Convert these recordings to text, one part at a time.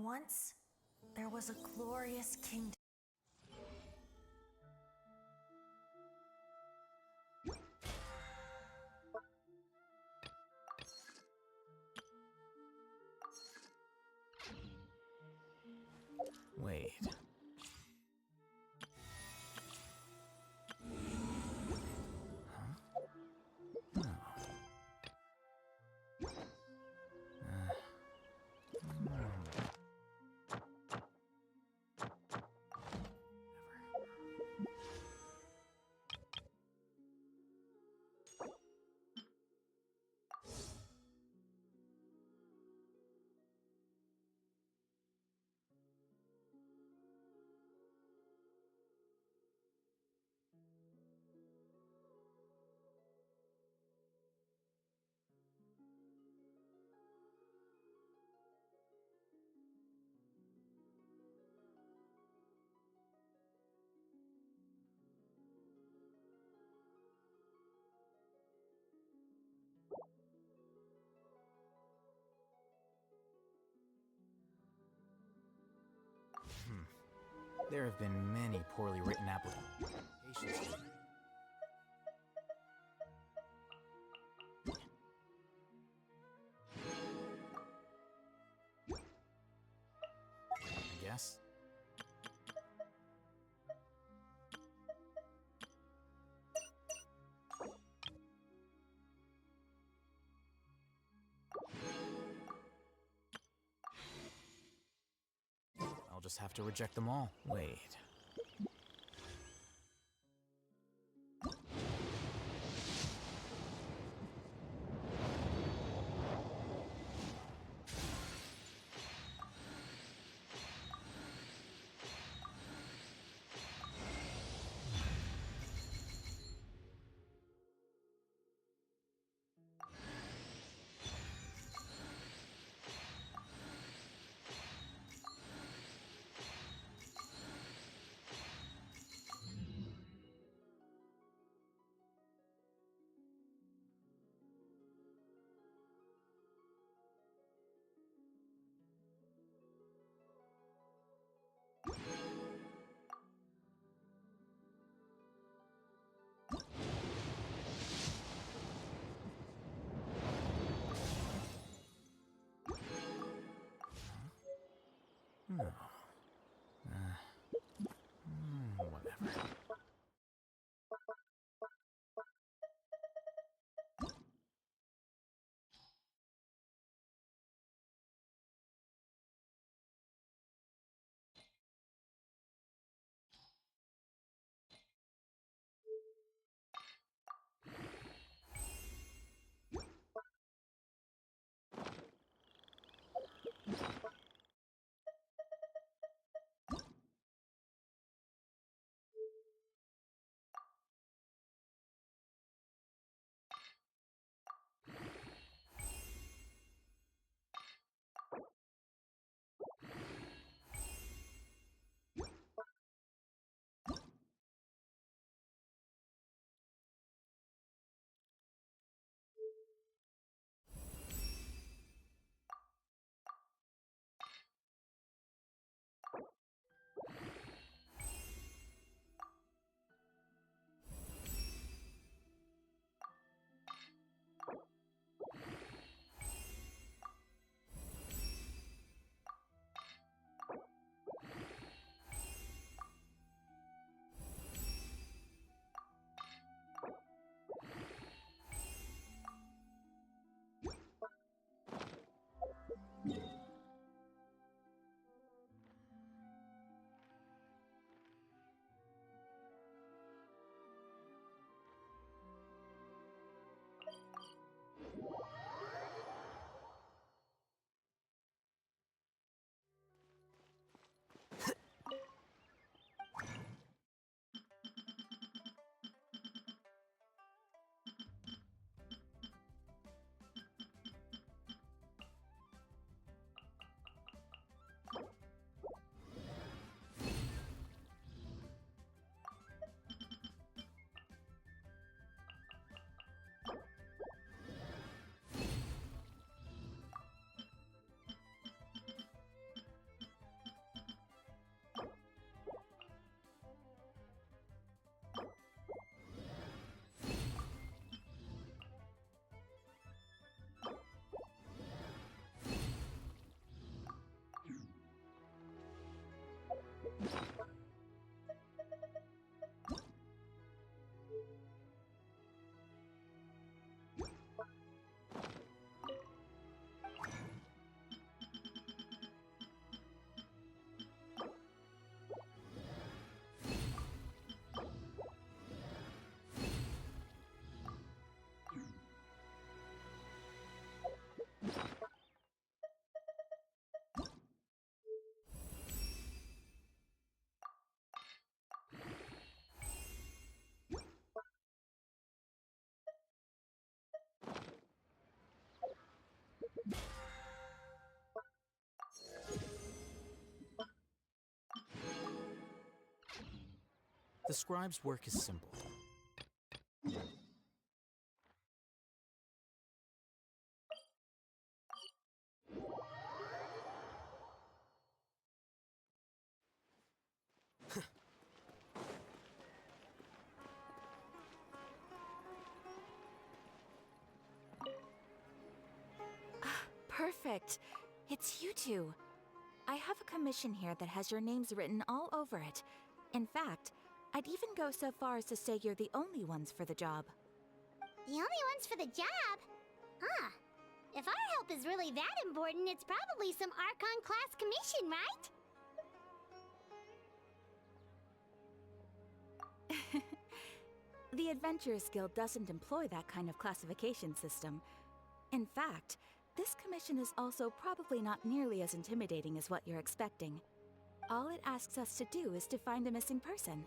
Once, there was a glorious kingdom. Wait. There have been many poorly written applications. I guess. I'll just have to reject them all. Wait. The scribe's work is simple. Perfect. It's you two. I have a commission here that has your names written all over it. In fact, I'd even go so far as to say you're the only ones for the job. The only ones for the job? Huh. If our help is really that important, it's probably some Archon class commission, right? The Adventurers Guild doesn't employ that kind of classification system. In fact, this commission is also probably not nearly as intimidating as what you're expecting. All it asks us to do is to find a missing person.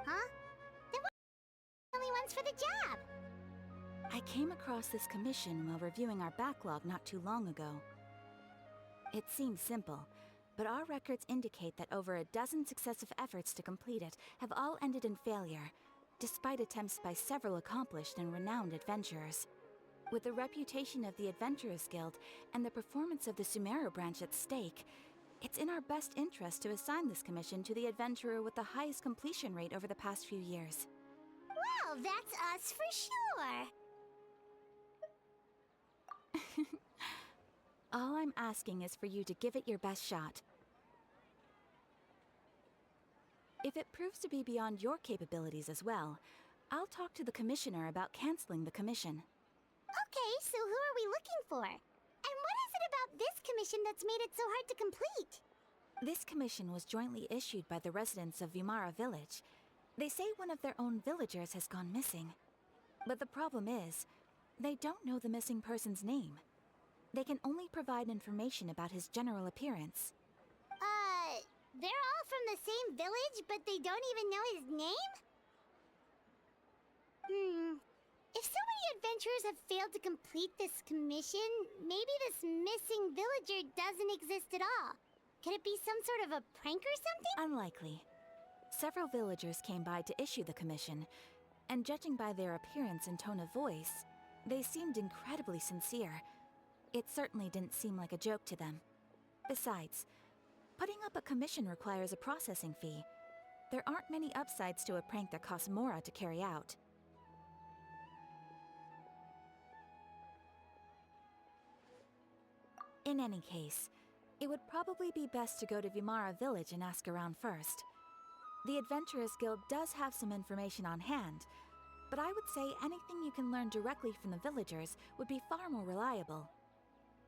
Huh? Then we're the only ones for the job. I came across this commission while reviewing our backlog not too long ago. It seems simple, but our records indicate that over a dozen successive efforts to complete it have all ended in failure, despite attempts by several accomplished and renowned adventurers. With the reputation of the Adventurers Guild and the performance of the Sumeru branch at stake, it's in our best interest to assign this commission to the adventurer with the highest completion rate over the past few years. Well, that's us for sure. All I'm asking is for you to give it your best shot. If it proves to be beyond your capabilities as well, I'll talk to the commissioner about canceling the commission. Okay, so who are we looking for? And what is it about this commission that's made it so hard to complete? This commission was jointly issued by the residents of Vimara Village. They say one of their own villagers has gone missing. But the problem is, they don't know the missing person's name. They can only provide information about his general appearance. They're all from the same village, but they don't even know his name? If so many adventurers have failed to complete this commission, maybe this missing villager doesn't exist at all. Could it be some sort of a prank or something? Unlikely. Several villagers came by to issue the commission, and judging by their appearance and tone of voice, they seemed incredibly sincere. It certainly didn't seem like a joke to them. Besides, putting up a commission requires a processing fee. There aren't many upsides to a prank that costs Mora to carry out. In any case, it would probably be best to go to Vimara Village and ask around first. The Adventurers Guild does have some information on hand, but I would say anything you can learn directly from the villagers would be far more reliable.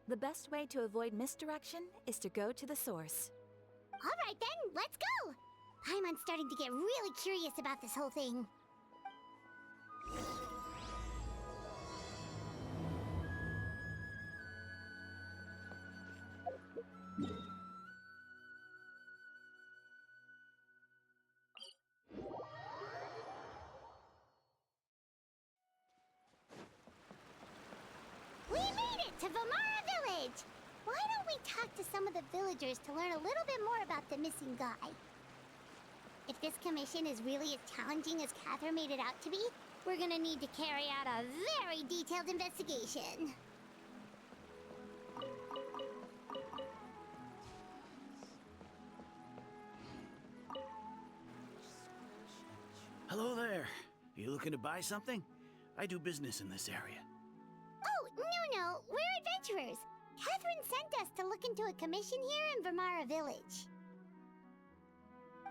The best way to avoid misdirection is to go to the source. Alright then, let's go! Paimon's starting to get really curious about this whole thing. We made it to Vimara Village! Why don't we talk to some of the villagers to learn a little bit more about the missing guy? If this commission is really as challenging as Cather made it out to be, we're gonna need to carry out a very detailed investigation. Hello there. You looking to buy something? I do business in this area. Oh, no, we're adventurers. Catherine sent us to look into a commission here in Vermara Village.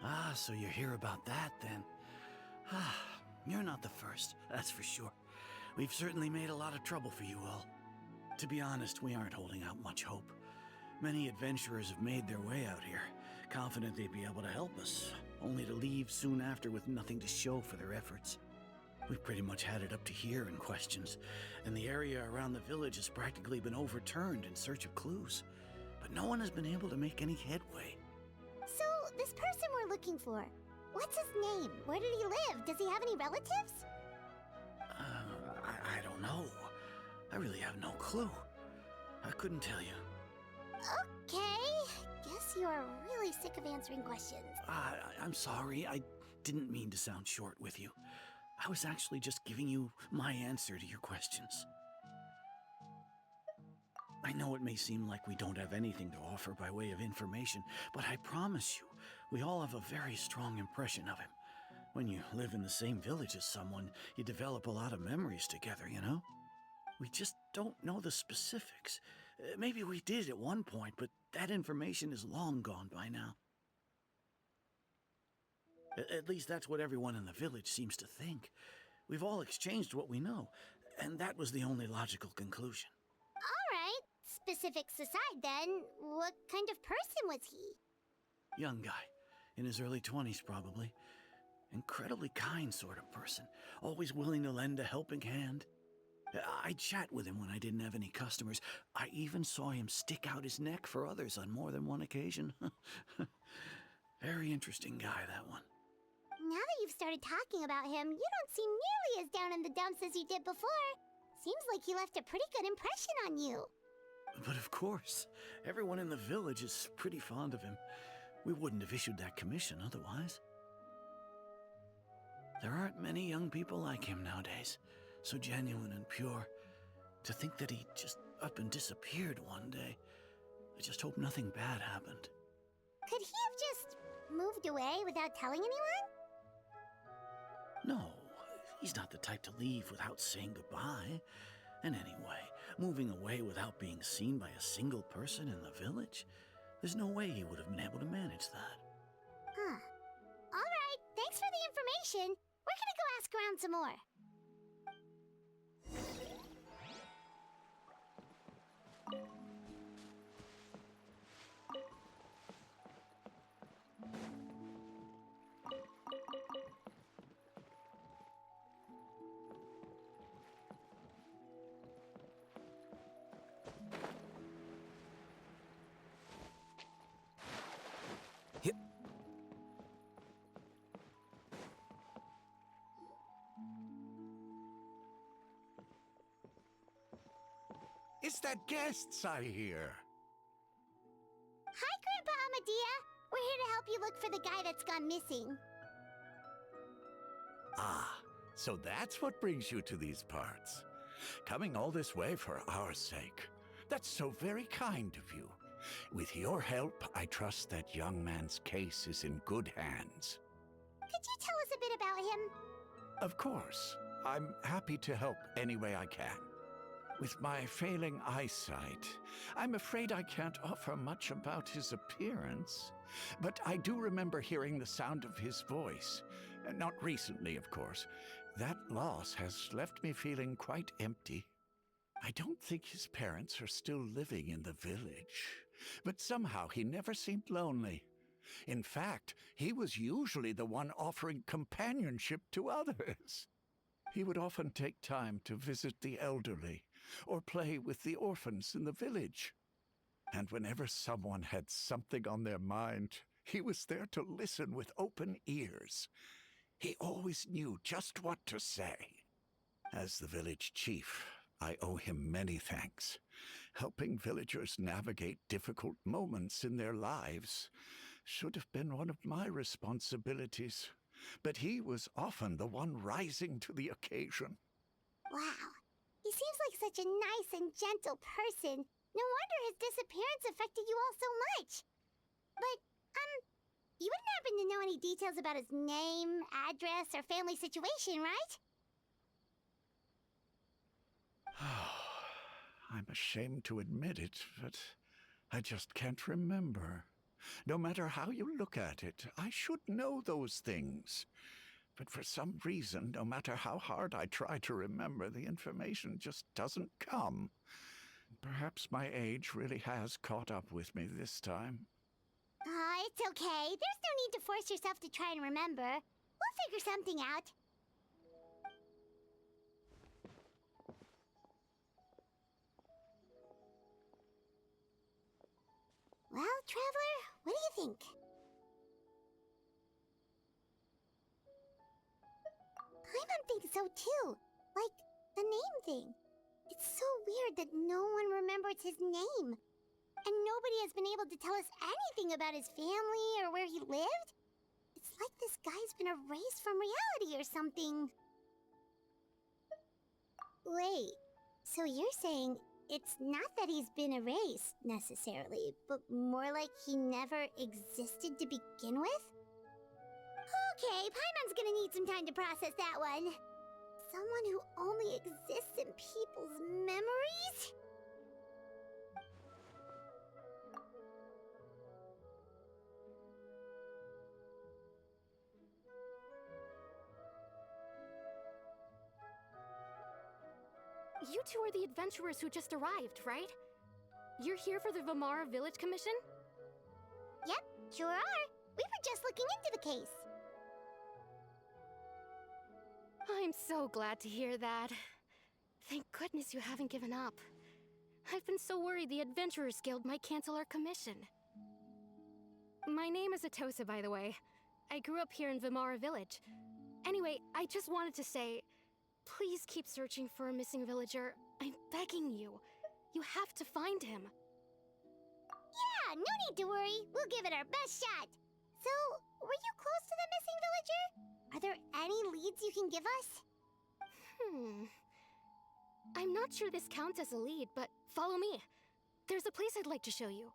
Ah, so you hear about that then? Ah, you're not the first, that's for sure. We've certainly made a lot of trouble for you all. To be honest, we aren't holding out much hope. Many adventurers have made their way out here, confident they'd be able to help us, only to leave soon after with nothing to show for their efforts. We've pretty much had it up to here in questions, and the area around the village has practically been overturned in search of clues. But no one has been able to make any headway. So, this person we're looking for, what's his name? Where did he live? Does he have any relatives? I don't know. I really have no clue. I couldn't tell you. Okay, guess you're really sick of answering questions. I'm sorry, I didn't mean to sound short with you. I was actually just giving you my answer to your questions. I know it may seem like we don't have anything to offer by way of information, but I promise you, we all have a very strong impression of him. When you live in the same village as someone, you develop a lot of memories together, you know? We just don't know the specifics. Maybe we did at one point, but that information is long gone by now. At least that's what everyone in the village seems to think. We've all exchanged what we know, and that was the only logical conclusion. All right, specifics aside then, what kind of person was he? Young guy, in his early 20s probably. Incredibly kind sort of person, always willing to lend a helping hand. I'd chat with him when I didn't have any customers. I even saw him stick out his neck for others on more than one occasion. Very interesting guy, that one. Now that you've started talking about him, you don't seem nearly as down in the dumps as you did before. Seems like he left a pretty good impression on you. But of course, everyone in the village is pretty fond of him. We wouldn't have issued that commission otherwise. There aren't many young people like him nowadays, so genuine and pure. To think that he just up and disappeared one day. I just hope nothing bad happened. Could he have just moved away without telling anyone? No, he's not the type to leave without saying goodbye. And anyway, moving away without being seen by a single person in the village? There's no way he would have been able to manage that. Huh. All right, thanks for the information. We're gonna go ask around some more. It's that guests I hear. Hi, Grandpa Amadea. We're here to help you look for the guy that's gone missing. Ah, so that's what brings you to these parts. Coming all this way for our sake. That's so very kind of you. With your help, I trust that young man's case is in good hands. Could you tell us a bit about him? Of course. I'm happy to help any way I can. With my failing eyesight, I'm afraid I can't offer much about his appearance. But I do remember hearing the sound of his voice. Not recently, of course. That loss has left me feeling quite empty. I don't think his parents are still living in the village. But somehow he never seemed lonely. In fact, he was usually the one offering companionship to others. He would often take time to visit the elderly or play with the orphans in the village. And whenever someone had something on their mind, he was there to listen with open ears. He always knew just what to say. As the village chief, I owe him many thanks. Helping villagers navigate difficult moments in their lives should have been one of my responsibilities. But he was often the one rising to the occasion. Wow. He seems like such a nice and gentle person. No wonder his disappearance affected you all so much. But, you wouldn't happen to know any details about his name, address, or family situation, right? I'm ashamed to admit it, but I just can't remember. No matter how you look at it, I should know those things. But for some reason, no matter how hard I try to remember, the information just doesn't come. Perhaps my age really has caught up with me this time. It's okay. There's no need to force yourself to try and remember. We'll figure something out. Well, Traveler, what do you think? Paimon thinks so too. Like, the name thing. It's so weird that no one remembers his name. And nobody has been able to tell us anything about his family or where he lived. It's like this guy's been erased from reality or something. Wait, so you're saying it's not that he's been erased, necessarily, but more like he never existed to begin with? Okay, Paimon's gonna need some time to process that one. Someone who only exists in people's memories? You two are the adventurers who just arrived, right? You're here for the Vamara Village Commission? Yep, sure are. We were just looking into the case. I'm so glad to hear that. Thank goodness you haven't given up. I've been so worried the Adventurers Guild might cancel our commission. My name is Atosa, by the way. I grew up here in Vamara Village. Anyway, I just wanted to say, please keep searching for a missing villager. I'm begging you. You have to find him. Yeah, no need to worry. We'll give it our best shot. So, were you close to the missing villager? Are there any leads you can give us? I'm not sure this counts as a lead, but follow me. There's a place I'd like to show you.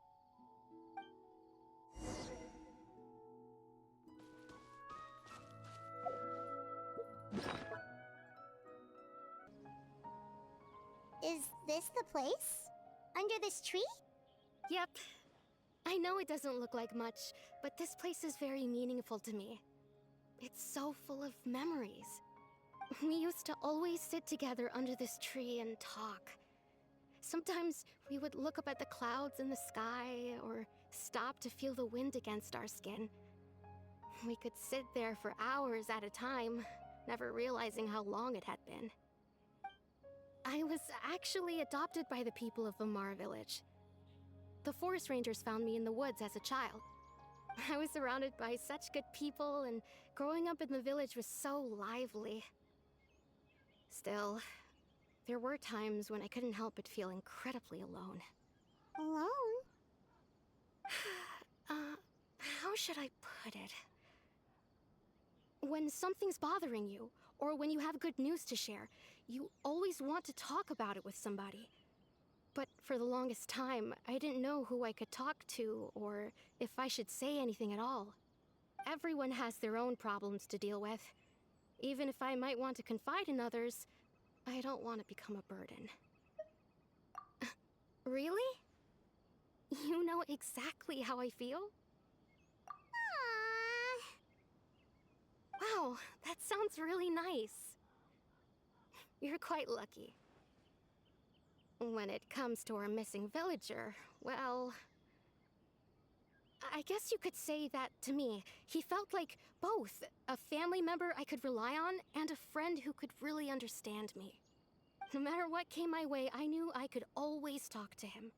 Is this the place? Under this tree? Yep. I know it doesn't look like much, but this place is very meaningful to me. It's so full of memories. We used to always sit together under this tree and talk. Sometimes we would look up at the clouds in the sky, or stop to feel the wind against our skin. We could sit there for hours at a time, never realizing how long it had been. I was actually adopted by the people of Vamara Village. The forest rangers found me in the woods as a child. I was surrounded by such good people, and growing up in the village was so lively. Still, there were times when I couldn't help but feel incredibly alone. Alone? How should I put it? When something's bothering you, or when you have good news to share, you always want to talk about it with somebody. But for the longest time, I didn't know who I could talk to, or if I should say anything at all. Everyone has their own problems to deal with. Even if I might want to confide in others, I don't want to become a burden. Really? You know exactly how I feel? Aww. Wow, that sounds really nice. You're quite lucky. When it comes to our missing villager, well, I guess you could say that to me. He felt like both a family member I could rely on and a friend who could really understand me. No matter what came my way, I knew I could always talk to him.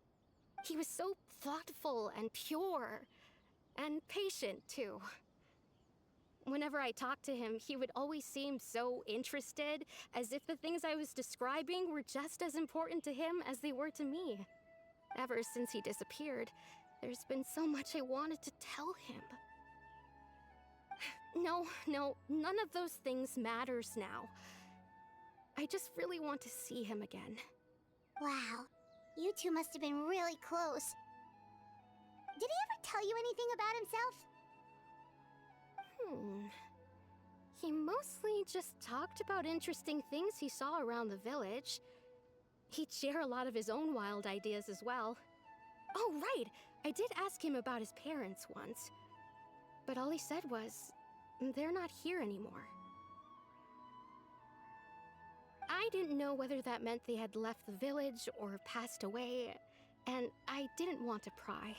He was so thoughtful and pure, and patient too. Whenever I talked to him, he would always seem so interested, as if the things I was describing were just as important to him as they were to me. Ever since he disappeared, there's been so much I wanted to tell him. No, none of those things matters now. I just really want to see him again. Wow, you two must have been really close. Did he ever tell you anything about himself? He mostly just talked about interesting things he saw around the village. He'd share a lot of his own wild ideas as well. Oh, right! I did ask him about his parents once. But all he said was, they're not here anymore. I didn't know whether that meant they had left the village or passed away, and I didn't want to pry.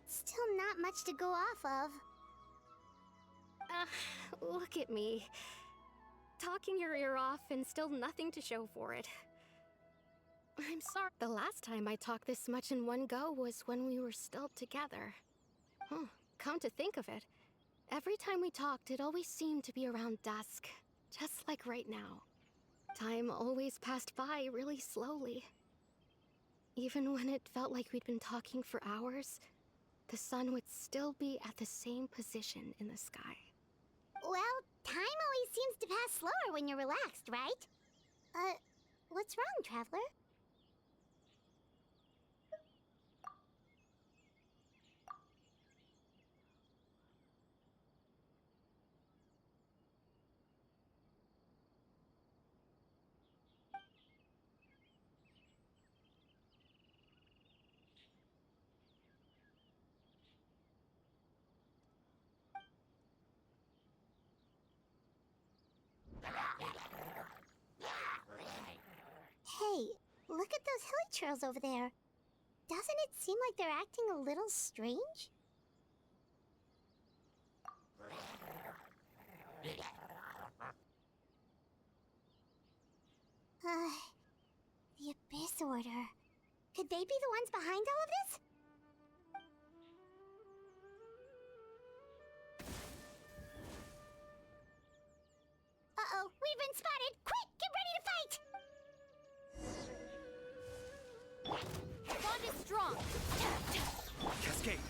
Still not much to go off of. Look at me. Talking your ear off and still nothing to show for it. I'm sorry. The last time I talked this much in one go was when we were still together. Huh, come to think of it, every time we talked, it always seemed to be around dusk, just like right now. Time always passed by really slowly. Even when it felt like we'd been talking for hours, the sun would still be at the same position in the sky. Well, time always seems to pass slower when you're relaxed, right? What's wrong, Traveler? Hey, look at those hilly churls over there. Doesn't it seem like they're acting a little strange? The Abyss Order. Could they be the ones behind all of this? Uh-oh, we've been spotted! Quick, get ready to fight! Bond is strong. Cascade!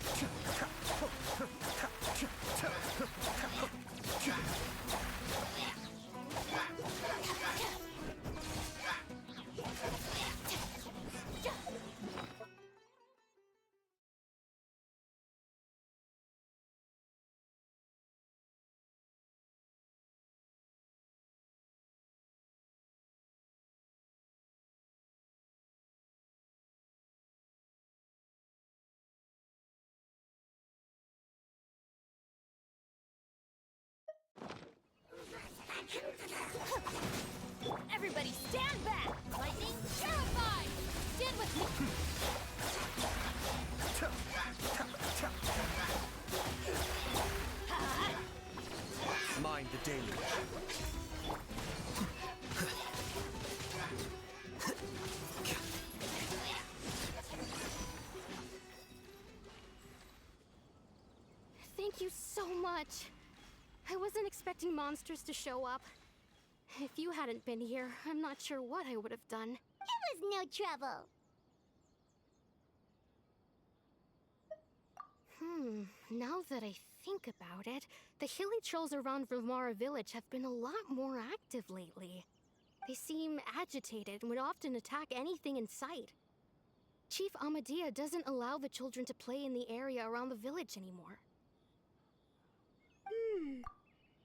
Everybody stand back! Lightning terrified! Stand with me! Mind the deluge. Thank you so much. I wasn't expecting monsters to show up. If you hadn't been here, I'm not sure what I would have done. It was no trouble. Now that I think about it, the hilly trolls around Vilmara village have been a lot more active lately. They seem agitated and would often attack anything in sight. Chief Amadea doesn't allow the children to play in the area around the village anymore.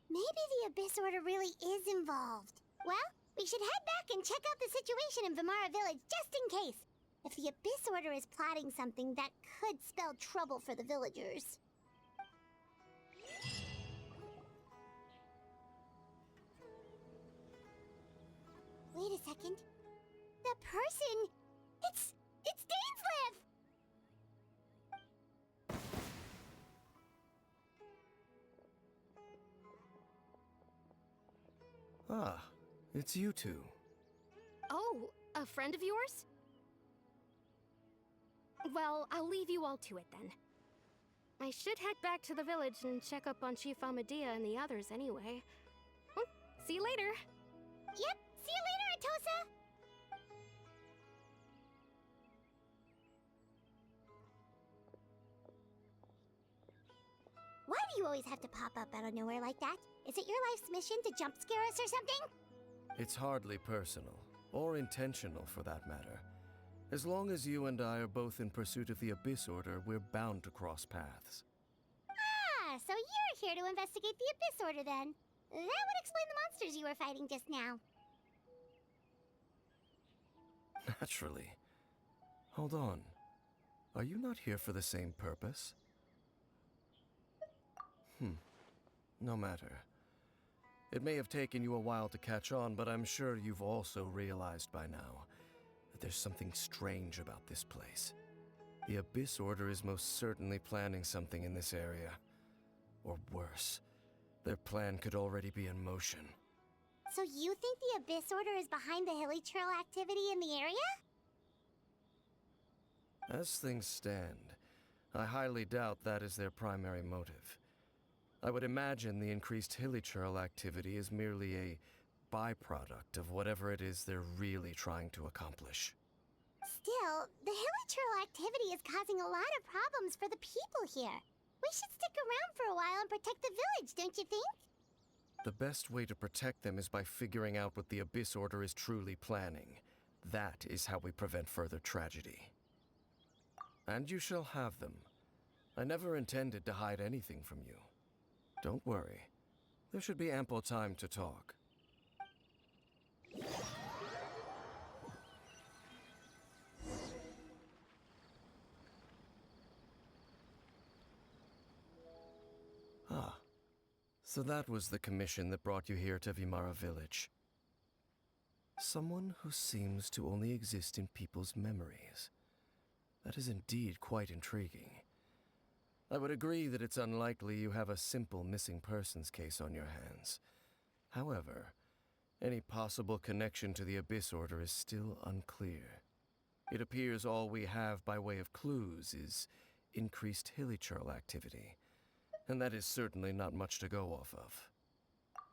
Maybe the Abyss Order really is involved. Well, we should head back and check out the situation in Vimara village just in case. If the Abyss Order is plotting something that could spell trouble for the villagers. Wait a second. That person... It's Dainsleif! Ah, it's you two. Oh, a friend of yours? Well, I'll leave you all to it then. I should head back to the village and check up on Chief Amadea and the others anyway. Well, see you later. Yep, see you later, Atosa! Why do you always have to pop up out of nowhere like that? Is it your life's mission to jump scare us or something? It's hardly personal, or intentional for that matter. As long as you and I are both in pursuit of the Abyss Order, we're bound to cross paths. Ah, so you're here to investigate the Abyss Order then. That would explain the monsters you were fighting just now. Naturally. Hold on. Are you not here for the same purpose? No matter. It may have taken you a while to catch on, but I'm sure you've also realized by now that there's something strange about this place. The Abyss Order is most certainly planning something in this area. Or worse, their plan could already be in motion. So you think the Abyss Order is behind the hilly trail activity in the area? As things stand, I highly doubt that is their primary motive. I would imagine the increased hilichurl activity is merely a byproduct of whatever it is they're really trying to accomplish. Still, the hilichurl activity is causing a lot of problems for the people here. We should stick around for a while and protect the village, don't you think? The best way to protect them is by figuring out what the Abyss Order is truly planning. That is how we prevent further tragedy. And you shall have them. I never intended to hide anything from you. Don't worry. There should be ample time to talk. Ah. So that was the commission that brought you here to Vimara Village. Someone who seems to only exist in people's memories. That is indeed quite intriguing. I would agree that it's unlikely you have a simple missing persons case on your hands. However, any possible connection to the Abyss Order is still unclear. It appears all we have by way of clues is increased hilichurl activity, and that is certainly not much to go off of.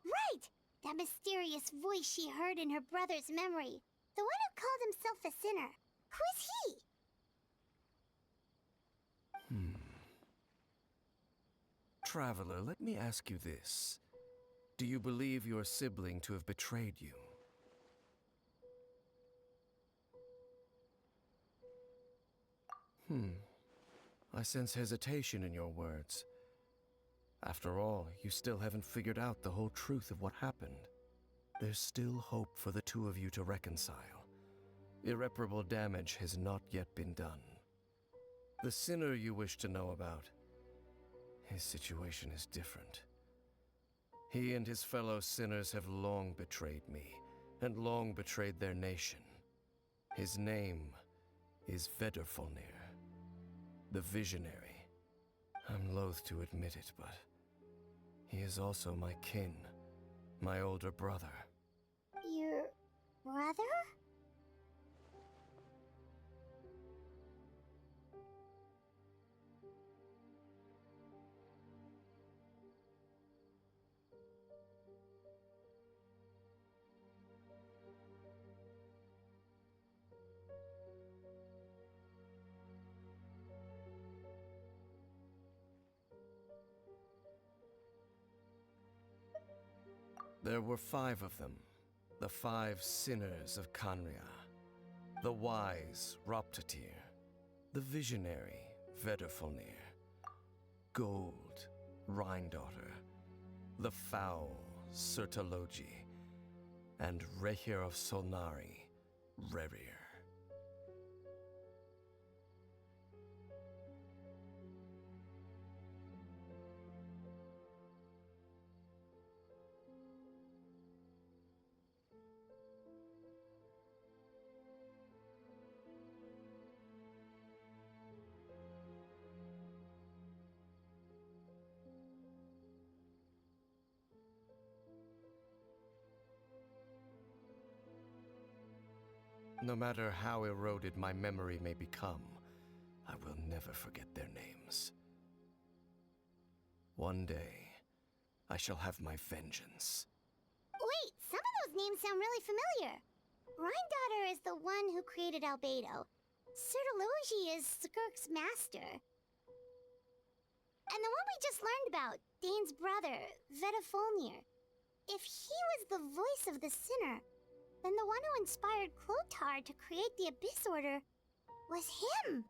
Right! That mysterious voice she heard in her brother's memory. The one who called himself a sinner. Who is he? Traveler, let me ask you this. Do you believe your sibling to have betrayed you? I sense hesitation in your words. After all, you still haven't figured out the whole truth of what happened. There's still hope for the two of you to reconcile. Irreparable damage has not yet been done. The sinner you wish to know about, his situation is different. He and his fellow sinners have long betrayed me, and long betrayed their nation. His name is Vedderfolnir, the Visionary. I'm loath to admit it, but he is also my kin, my older brother. Your brother? There were 5 of them, the 5 sinners of Kanria. The wise Roptatir, the visionary Vedderfolnir, Gold Rhindaughter, the foul Sertalogi, and Rehir of Solnari, Rerir. No matter how eroded my memory may become, I will never forget their names. One day, I shall have my vengeance. Wait, some of those names sound really familiar. Rhindaughter is the one who created Albedo. Sertalogi is Skirk's master. And the one we just learned about, Dane's brother, Vedderfolnir. If he was the voice of the sinner, then the one who inspired Clotar to create the Abyss Order was him.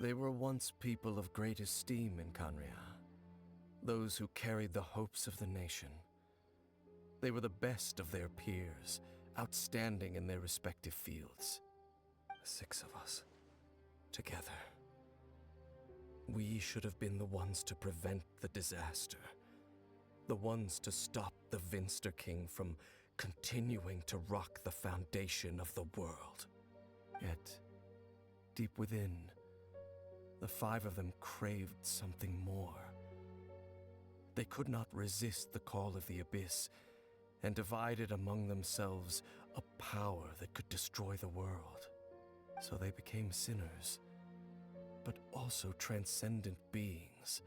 They were once people of great esteem in Canria, those who carried the hopes of the nation. They were the best of their peers, outstanding in their respective fields. 6 of us, together. We should have been the ones to prevent the disaster. The ones to stop the Vinster King from continuing to rock the foundation of the world. Yet, deep within, the 5 of them craved something more. They could not resist the call of the Abyss, and divided among themselves a power that could destroy the world. So they became sinners, but also transcendent beings,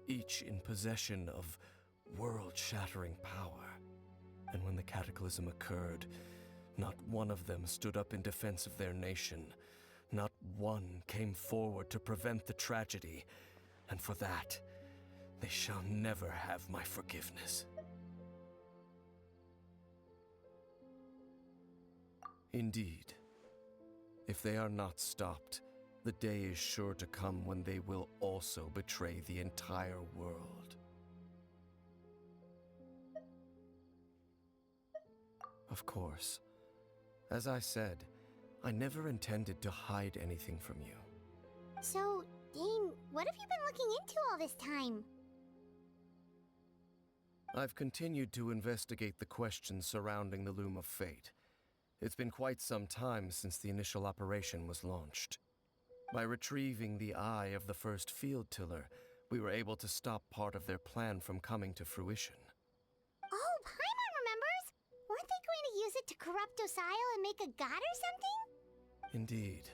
each in possession of world-shattering power. And when the cataclysm occurred, not one of them stood up in defense of their nation. Not one came forward to prevent the tragedy, and for that, they shall never have my forgiveness. Indeed, if they are not stopped, the day is sure to come when they will also betray the entire world. Of course, as I said, I never intended to hide anything from you. So, Dane, what have you been looking into all this time? I've continued to investigate the questions surrounding the Loom of Fate. It's been quite some time since the initial operation was launched. By retrieving the eye of the first field tiller, we were able to stop part of their plan from coming to fruition. Oh, Paimon remembers! Weren't they going to use it to corrupt Osial and make a god or something? Indeed.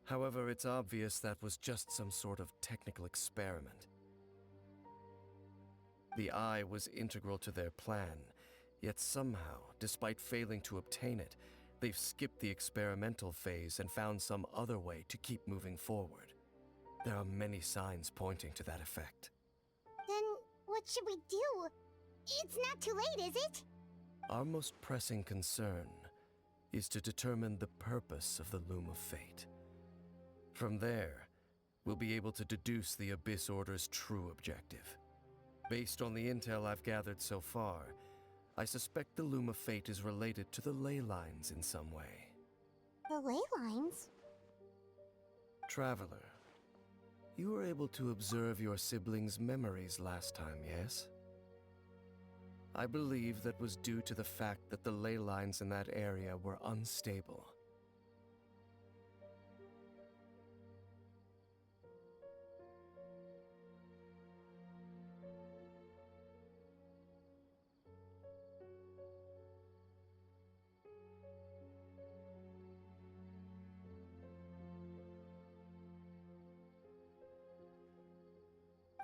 However, it's obvious that was just some sort of technical experiment. The eye was integral to their plan, yet somehow, despite failing to obtain it, they've skipped the experimental phase and found some other way to keep moving forward. There are many signs pointing to that effect. Then, what should we do? It's not too late, is it? Our most pressing concern is to determine the purpose of the Loom of Fate. From there, we'll be able to deduce the Abyss Order's true objective. Based on the intel I've gathered so far, I suspect the Loom of Fate is related to the ley lines in some way. The ley lines? Traveler, you were able to observe your siblings' memories last time, yes? I believe that was due to the fact that the ley lines in that area were unstable.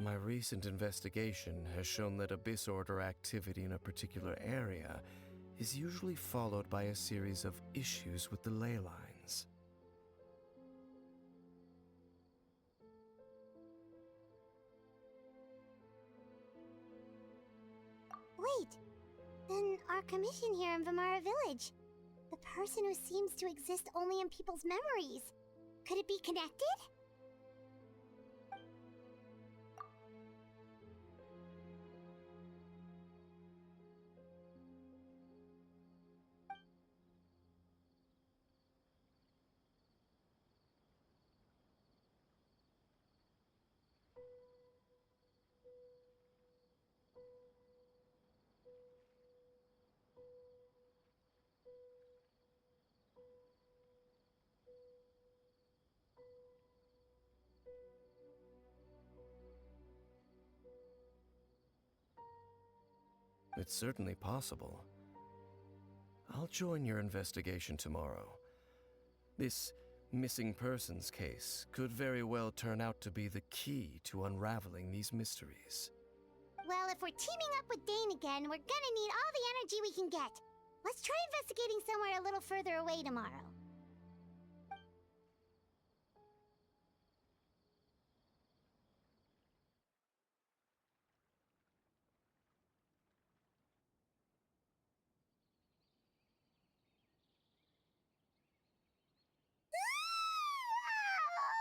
My recent investigation has shown that Abyss Order activity in a particular area is usually followed by a series of issues with the ley lines. Wait, then our commission here in Vimara Village. The person who seems to exist only in people's memories. Could it be connected? It's certainly possible. I'll join your investigation tomorrow. This missing persons case could very well turn out to be the key to unraveling these mysteries. Well, if we're teaming up with Dane again, we're gonna need all the energy we can get. Let's try investigating somewhere a little further away tomorrow.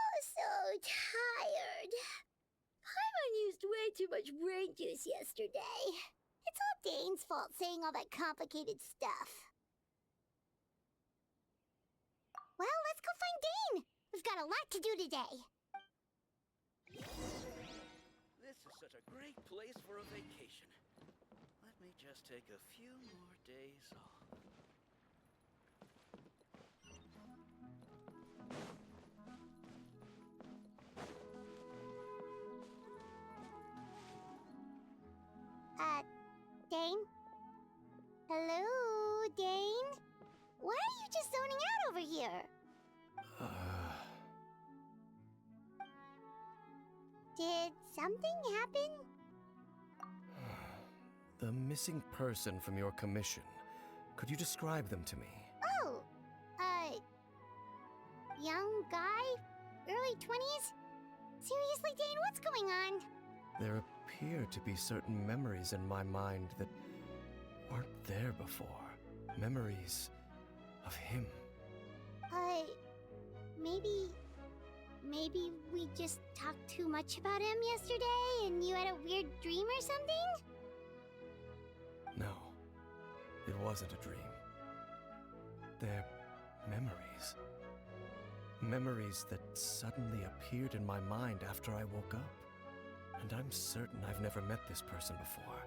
Oh, so tired. Paimon used way too much brain juice yesterday. It's all Dane's fault saying all that complicated stuff. Well, let's go find Dane. We've got a lot to do today. This is such a great place for a vacation. Let me just take a few more days off. Dane? Hello, Dane? Why are you just zoning out over here? Did something happen? The missing person from your commission. Could you describe them to me? Oh, young guy? Early 20s? Seriously, Dane, what's going on? There appear to be certain memories in my mind that weren't there before. Memories of him. Maybe we just talked too much about him yesterday and you had a weird dream or something? No, it wasn't a dream. They're memories. Memories that suddenly appeared in my mind after I woke up. And I'm certain I've never met this person before.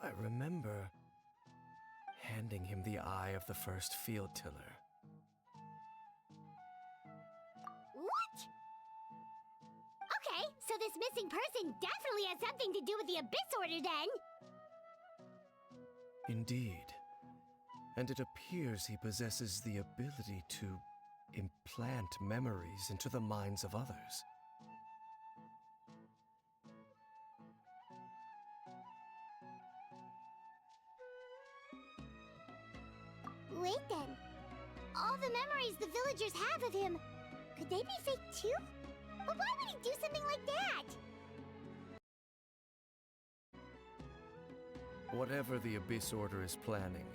I remember handing him the eye of the first field tiller. What? Okay, so this missing person definitely has something to do with the Abyss Order then! Indeed. And it appears he possesses the ability to implant memories into the minds of others. Wait then. All the memories the villagers have of him, could they be fake too? But why would he do something like that? Whatever the Abyss Order is planning,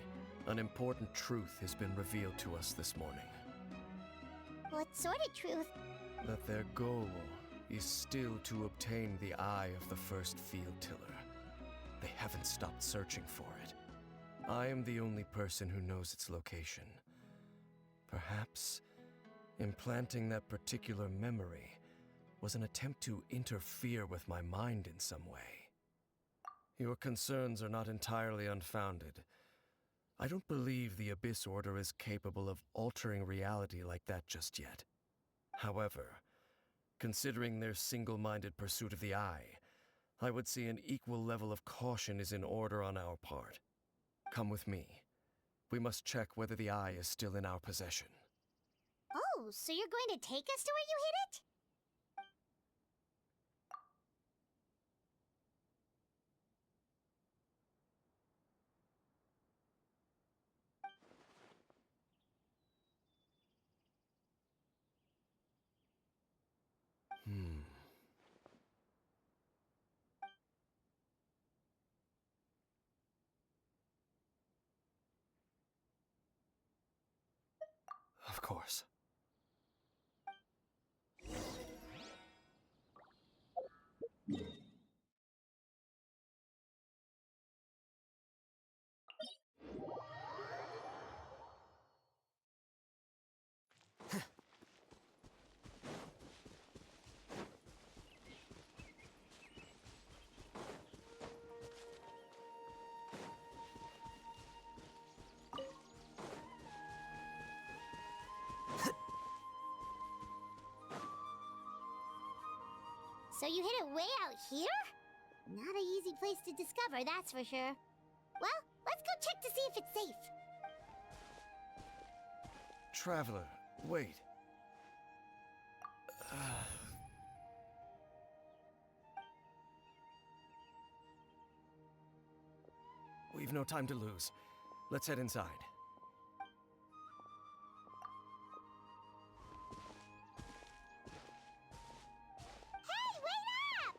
an important truth has been revealed to us this morning. What sort of truth? That their goal is still to obtain the eye of the first field tiller. They haven't stopped searching for it. I am the only person who knows its location. Perhaps implanting that particular memory was an attempt to interfere with my mind in some way. Your concerns are not entirely unfounded. I don't believe the Abyss Order is capable of altering reality like that just yet. However, considering their single-minded pursuit of the eye, I would say an equal level of caution is in order on our part. Come with me. We must check whether the eye is still in our possession. Oh, so you're going to take us to where you hid it? Of course. So you hid it way out here? Not an easy place to discover, that's for sure. Well, let's go check to see if it's safe. Traveler, wait. We've no time to lose. Let's head inside. Hey, wait up!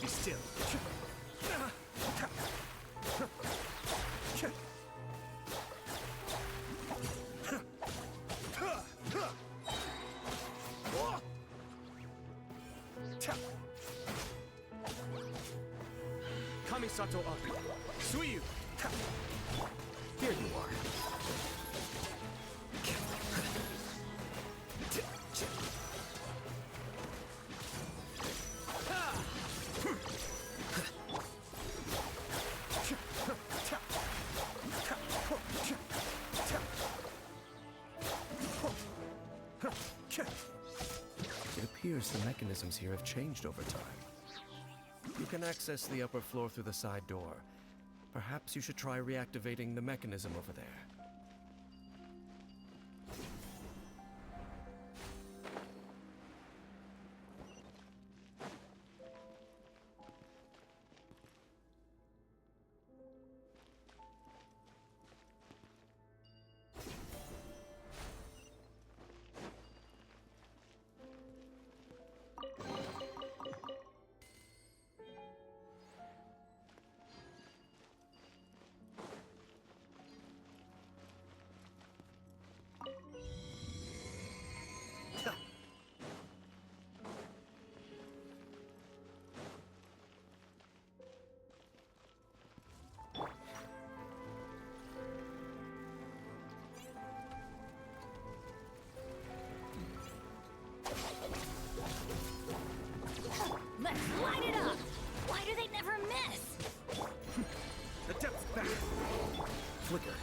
Be still. Kamisato up. Suiyu! Here you are. It appears the mechanisms here have changed over time. You can access the upper floor through the side door. Perhaps you should try reactivating the mechanism over there. Let's light it up! Why do they never miss? The depth's back. Flicker.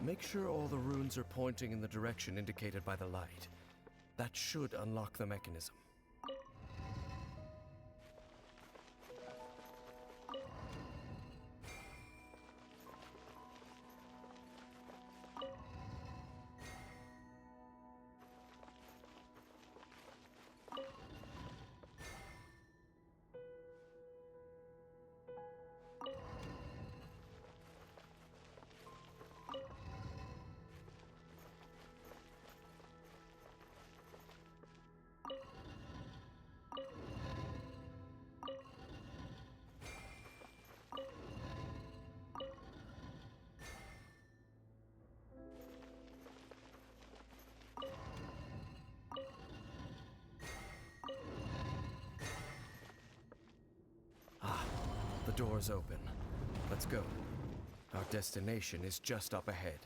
Make sure all the runes are pointing in the direction indicated by the light. That should unlock the mechanism. The door's open. Let's go. Our destination is just up ahead.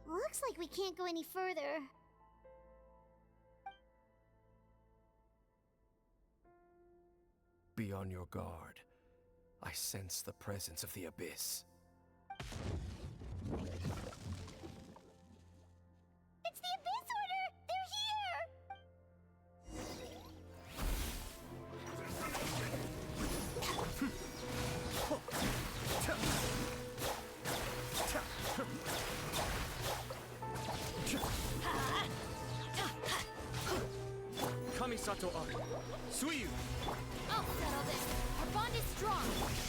Looks like we can't go any further. Be on your guard. I sense the presence of the abyss. It's the Abyss Order! They're here! Kamisato Sato Up. Suiyu! I'll settle this. Our bond is strong.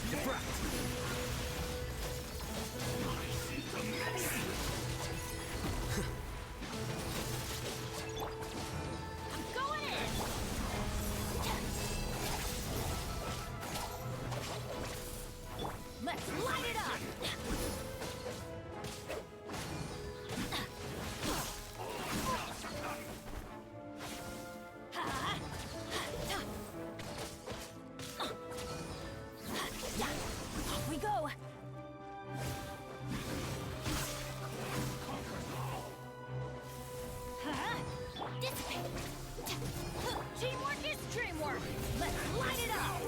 Diffract! I'm going in. Let's light it up. Off we go. Dissipate. Teamwork is dreamwork. Let's light it up.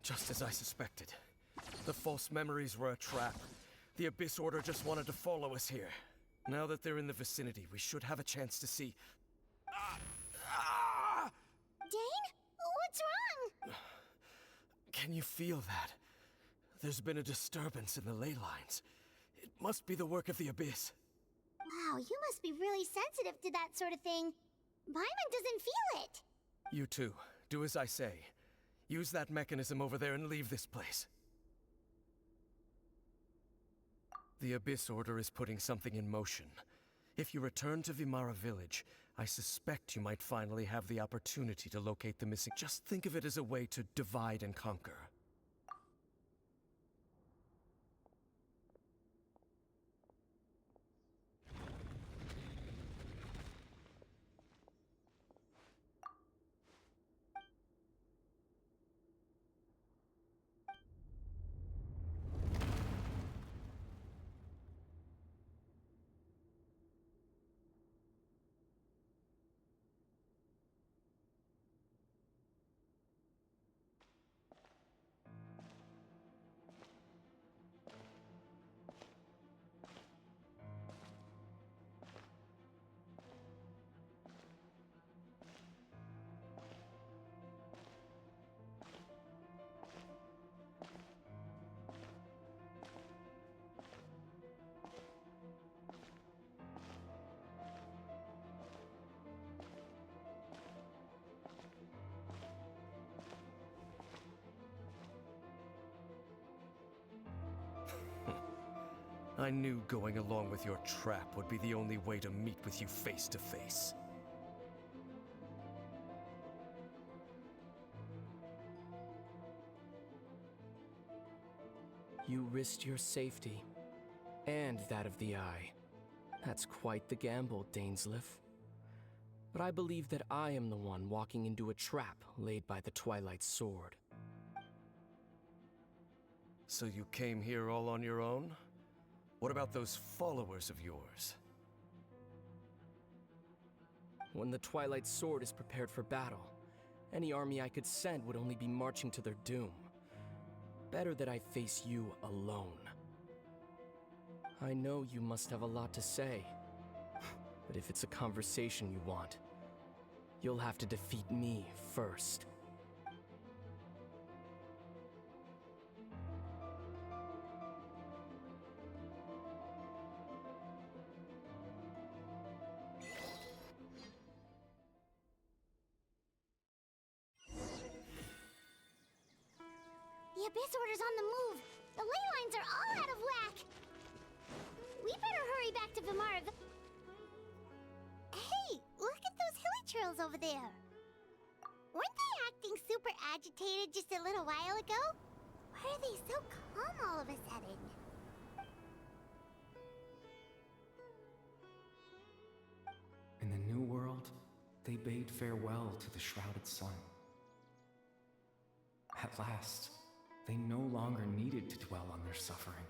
Just as I suspected. The false memories were a trap. The Abyss Order just wanted to follow us here. Now that they're in the vicinity, we should have a chance to see... Dane? What's wrong? Can you feel that? There's been a disturbance in the ley lines. It must be the work of the Abyss. Wow, you must be really sensitive to that sort of thing. Paimon doesn't feel it. You too. Do as I say. Use that mechanism over there and leave this place. The Abyss Order is putting something in motion. If you return to Vimara Village, I suspect you might finally have the opportunity to locate the missing... Just think of it as a way to divide and conquer. I knew going along with your trap would be the only way to meet with you face to face. You risked your safety, and that of the Eye. That's quite the gamble, Dainsleif. But I believe that I am the one walking into a trap laid by the Twilight Sword. So you came here all on your own? What about those followers of yours? When the Twilight Sword is prepared for battle, any army I could send would only be marching to their doom. Better that I face you alone. I know you must have a lot to say, but if it's a conversation you want, you'll have to defeat me first. The Abyss Order's on the move. The ley lines are all out of whack. We better hurry back to Vimara. Hey, look at those hilly trails over there. Weren't they acting super agitated just a little while ago? Why are they so calm all of a sudden? In the New World, they bade farewell to the shrouded sun. At last, they no longer needed to dwell on their suffering,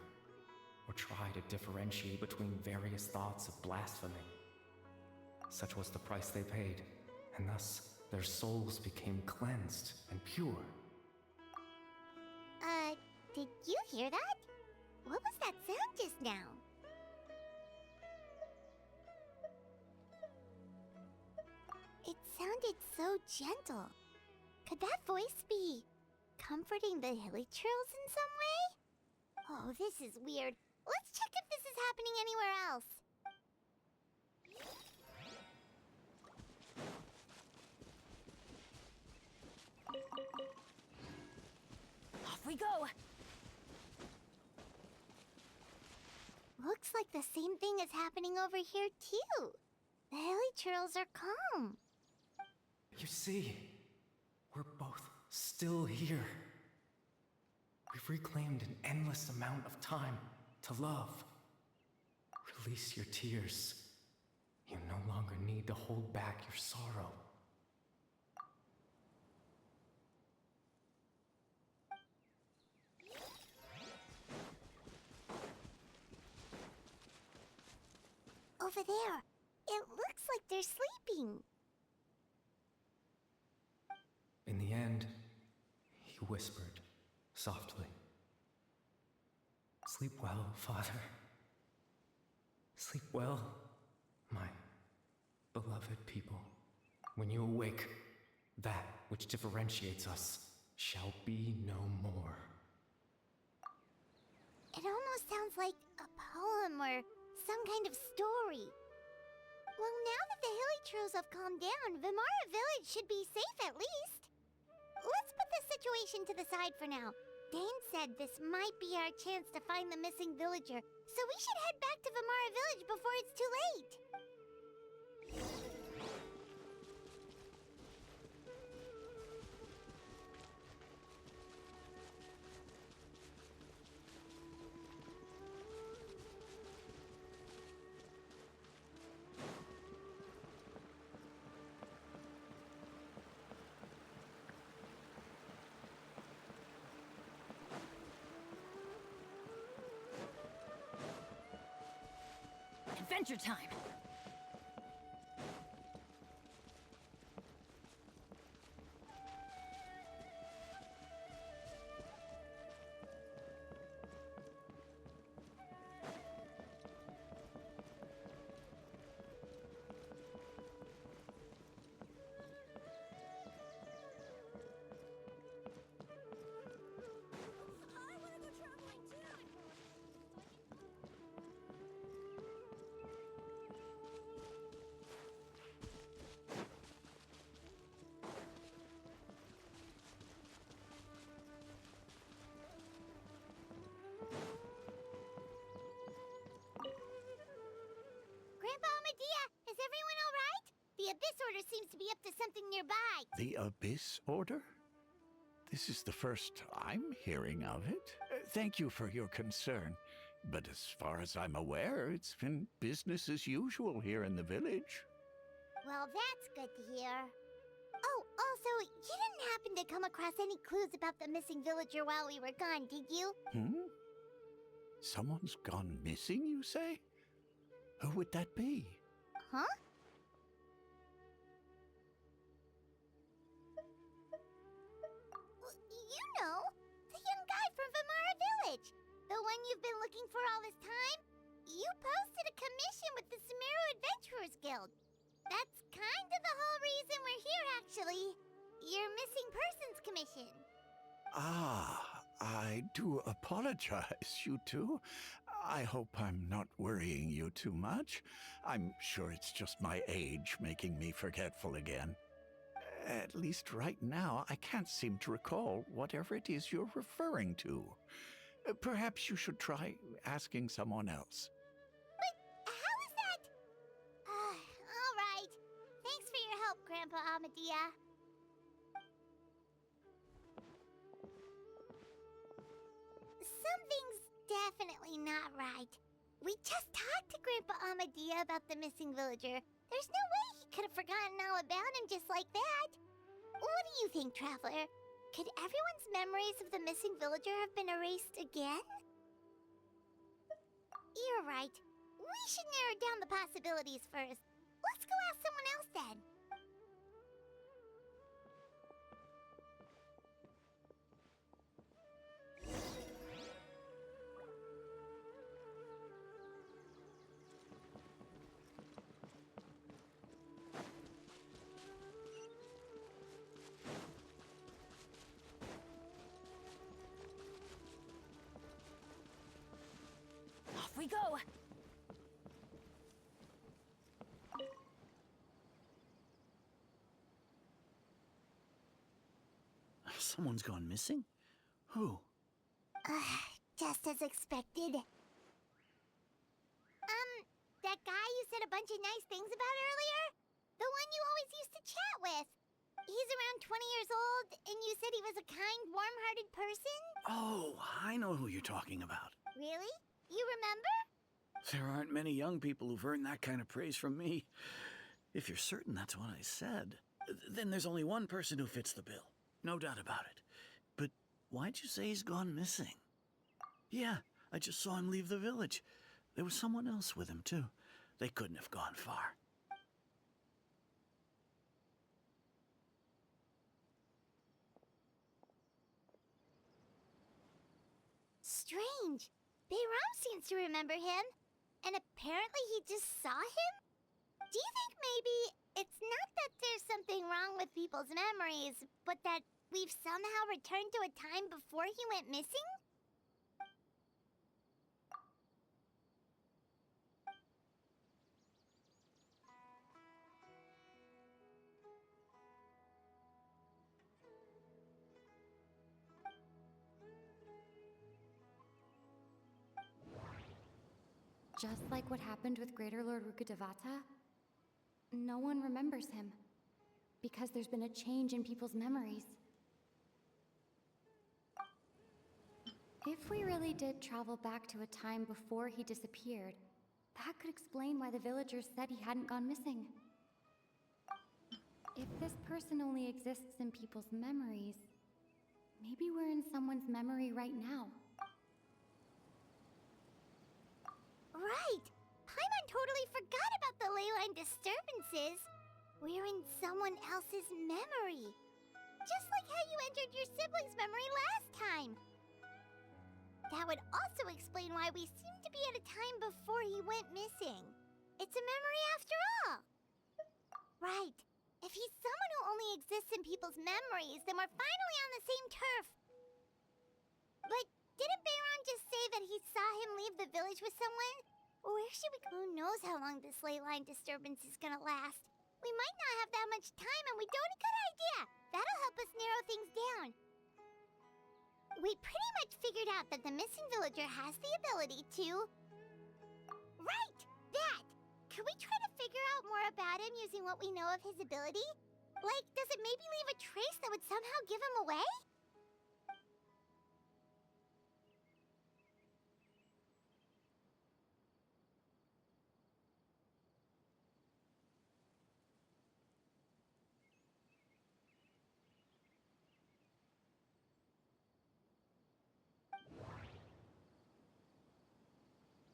or try to differentiate between various thoughts of blasphemy. Such was the price they paid, and thus their souls became cleansed and pure. Did you hear that? What was that sound just now? It sounded so gentle. Could that voice be comforting the hilly trails in some way? Oh, this is weird. Let's check if this is happening happening anywhere else. Off we go! Looks like the same thing is happening over here, too. The hilly churls are calm. You see, we're both still here. We've reclaimed an endless amount of time to love. Release your tears. You no longer need to hold back your sorrow. Over there. It looks like they're sleeping. In the end, he whispered softly. Sleep well, Father. Sleep well, my beloved people. When you awake, that which differentiates us shall be no more. It almost sounds like a poem or some kind of story. Well, now that the hilly churls have calmed down, Vimara Village should be safe at least. Let's put this situation to the side for now. Dane said this might be our chance to find the missing villager, so we should head back to Vimara Village before it's too late. Adventure time! Grandpa Medea, is everyone all right? The Abyss Order seems to be up to something nearby. The Abyss Order? This is the first I'm hearing of it. Thank you for your concern. But as far as I'm aware, it's been business as usual here in the village. Well, that's good to hear. Oh, also, you didn't happen to come across any clues about the missing villager while we were gone, did you? Someone's gone missing, you say? Who would that be? Huh? You know, the young guy from Vimara Village. The one you've been looking for all this time. You posted a commission with the Sumeru Adventurers Guild. That's kind of the whole reason we're here, actually. Your missing persons commission. Ah, I do apologize, you two. I hope I'm not worrying you too much. I'm sure it's just my age making me forgetful again. At least right now, I can't seem to recall whatever it is you're referring to. Perhaps you should try asking someone else. But how is that? All right. Thanks for your help, Grandpa Amadea. Something's definitely not right. We just talked to Grandpa Amadea about the missing villager. There's no way he could have forgotten all about him just like that. What do you think, Traveler? Could everyone's memories of the missing villager have been erased again? You're right. We should narrow down the possibilities first. Let's go ask someone else then. Off we go! Someone's gone missing? Who? Just as expected. That guy you said a bunch of nice things about earlier? The one you always used to chat with. He's around 20 years old, and you said he was a kind, warm-hearted person? Oh, I know who you're talking about. Really? You remember? There aren't many young people who've earned that kind of praise from me. If you're certain that's what I said, then there's only one person who fits the bill. No doubt about it. But why'd you say he's gone missing? Yeah, I just saw him leave the village. There was someone else with him, too. They couldn't have gone far. Strange. Bayram seems to remember him. And apparently he just saw him? Do you think maybe it's not that there's something wrong with people's memories, but that we've somehow returned to a time before he went missing? Just like what happened with Greater Lord Rukkhadevata, no one remembers him, because there's been a change in people's memories. If we really did travel back to a time before he disappeared, that could explain why the villagers said he hadn't gone missing. If this person only exists in people's memories, maybe we're in someone's memory right now. Right! Paimon totally forgot about the leyline disturbances. We're in someone else's memory. Just like how you entered your sibling's memory last time. That would also explain why we seem to be at a time before he went missing. It's a memory after all. Right. If he's someone who only exists in people's memories, then we're finally on the same turf. But didn't Bayron just say that he saw him leave the village with someone? Where should we go? Who knows how long this ley line disturbance is gonna last? We might not have that much time, and we don't. A good idea. That'll help us narrow things down. We pretty much figured out that the missing villager has the ability to... Right! That! Could we try to figure out more about him using what we know of his ability? Like, does it maybe leave a trace that would somehow give him away?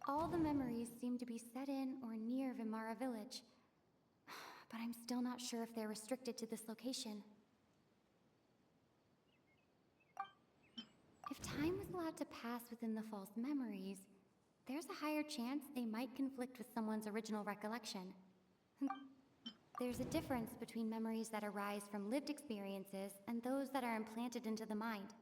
All the memories seem to be set in or near Vimara village, but I'm still not sure if they're restricted to this location. If time was allowed to pass within the false memories, there's a higher chance they might conflict with someone's original recollection. There's a difference between memories that arise from lived experiences and those that are implanted into the mind.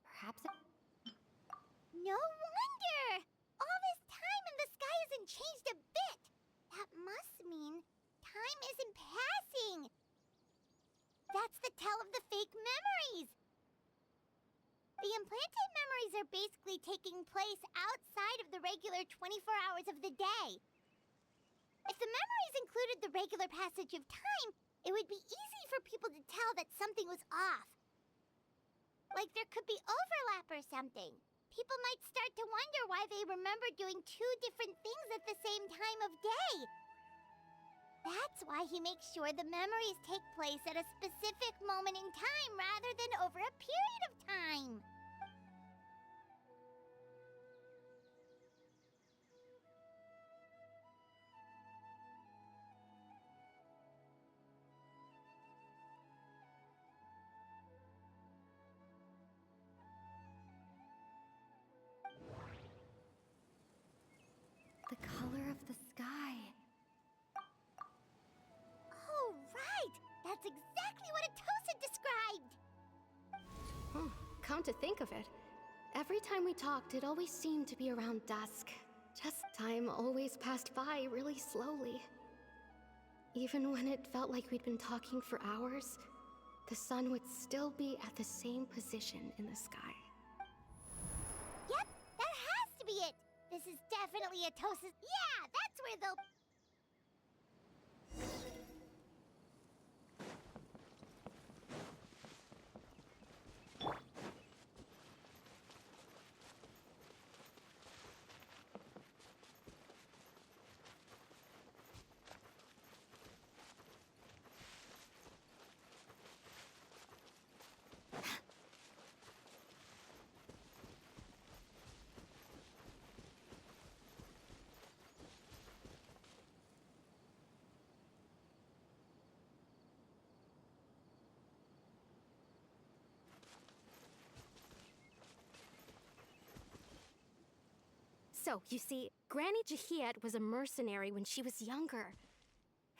Perhaps No wonder! All this time and the sky hasn't changed a bit! That must mean time isn't passing! That's the tell of the fake memories! The implanted memories are basically taking place outside of the regular 24 hours of the day. If the memories included the regular passage of time, it would be easy for people to tell that something was off. Like there could be overlap or something. People might start to wonder why they remember doing two different things at the same time of day. That's why he makes sure the memories take place at a specific moment in time rather than over a period of time. the color of the sky. Oh, right! That's exactly what Atosa described! Come to think of it, every time we talked, it always seemed to be around dusk. Just time always passed by really slowly. Even when it felt like we'd been talking for hours, the sun would still be at the same position in the sky. Yep, that has to be it! This is definitely Atosa's. Yeah, that's where they'll. So, you see, Granny Jahiet was a mercenary when she was younger.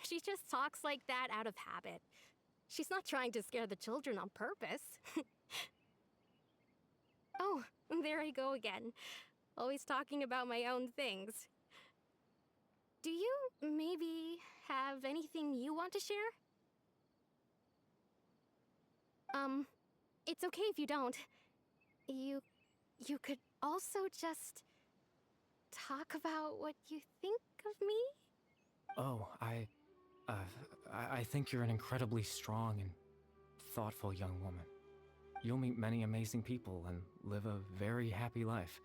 She just talks like that out of habit. She's not trying to scare the children on purpose. Oh, there I go again. Always talking about my own things. Do you maybe have anything you want to share? It's okay if you don't. You could also just talk about what you think of me? Oh, I think you're an incredibly strong and thoughtful young woman. You'll meet many amazing people and live a very happy life.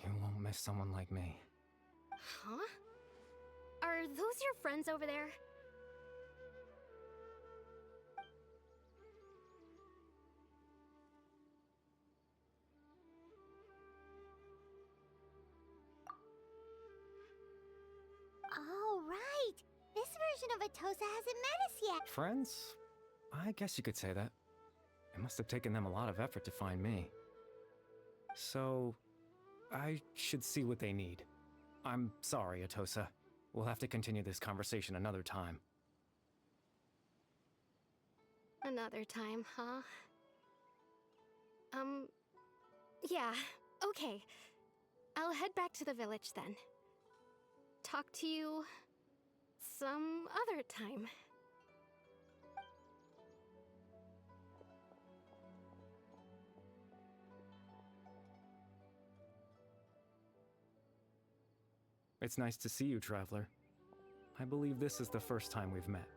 You won't miss someone like me. Huh? Are those your friends over there? Oh, right! This version of Atosa hasn't met us yet! Friends? I guess you could say that. It must have taken them a lot of effort to find me. So, I should see what they need. I'm sorry, Atosa. We'll have to continue this conversation another time. Another time, huh? Yeah, okay. I'll head back to the village then. Talk to you some other time. It's nice to see you, Traveler. I believe this is the first time we've met.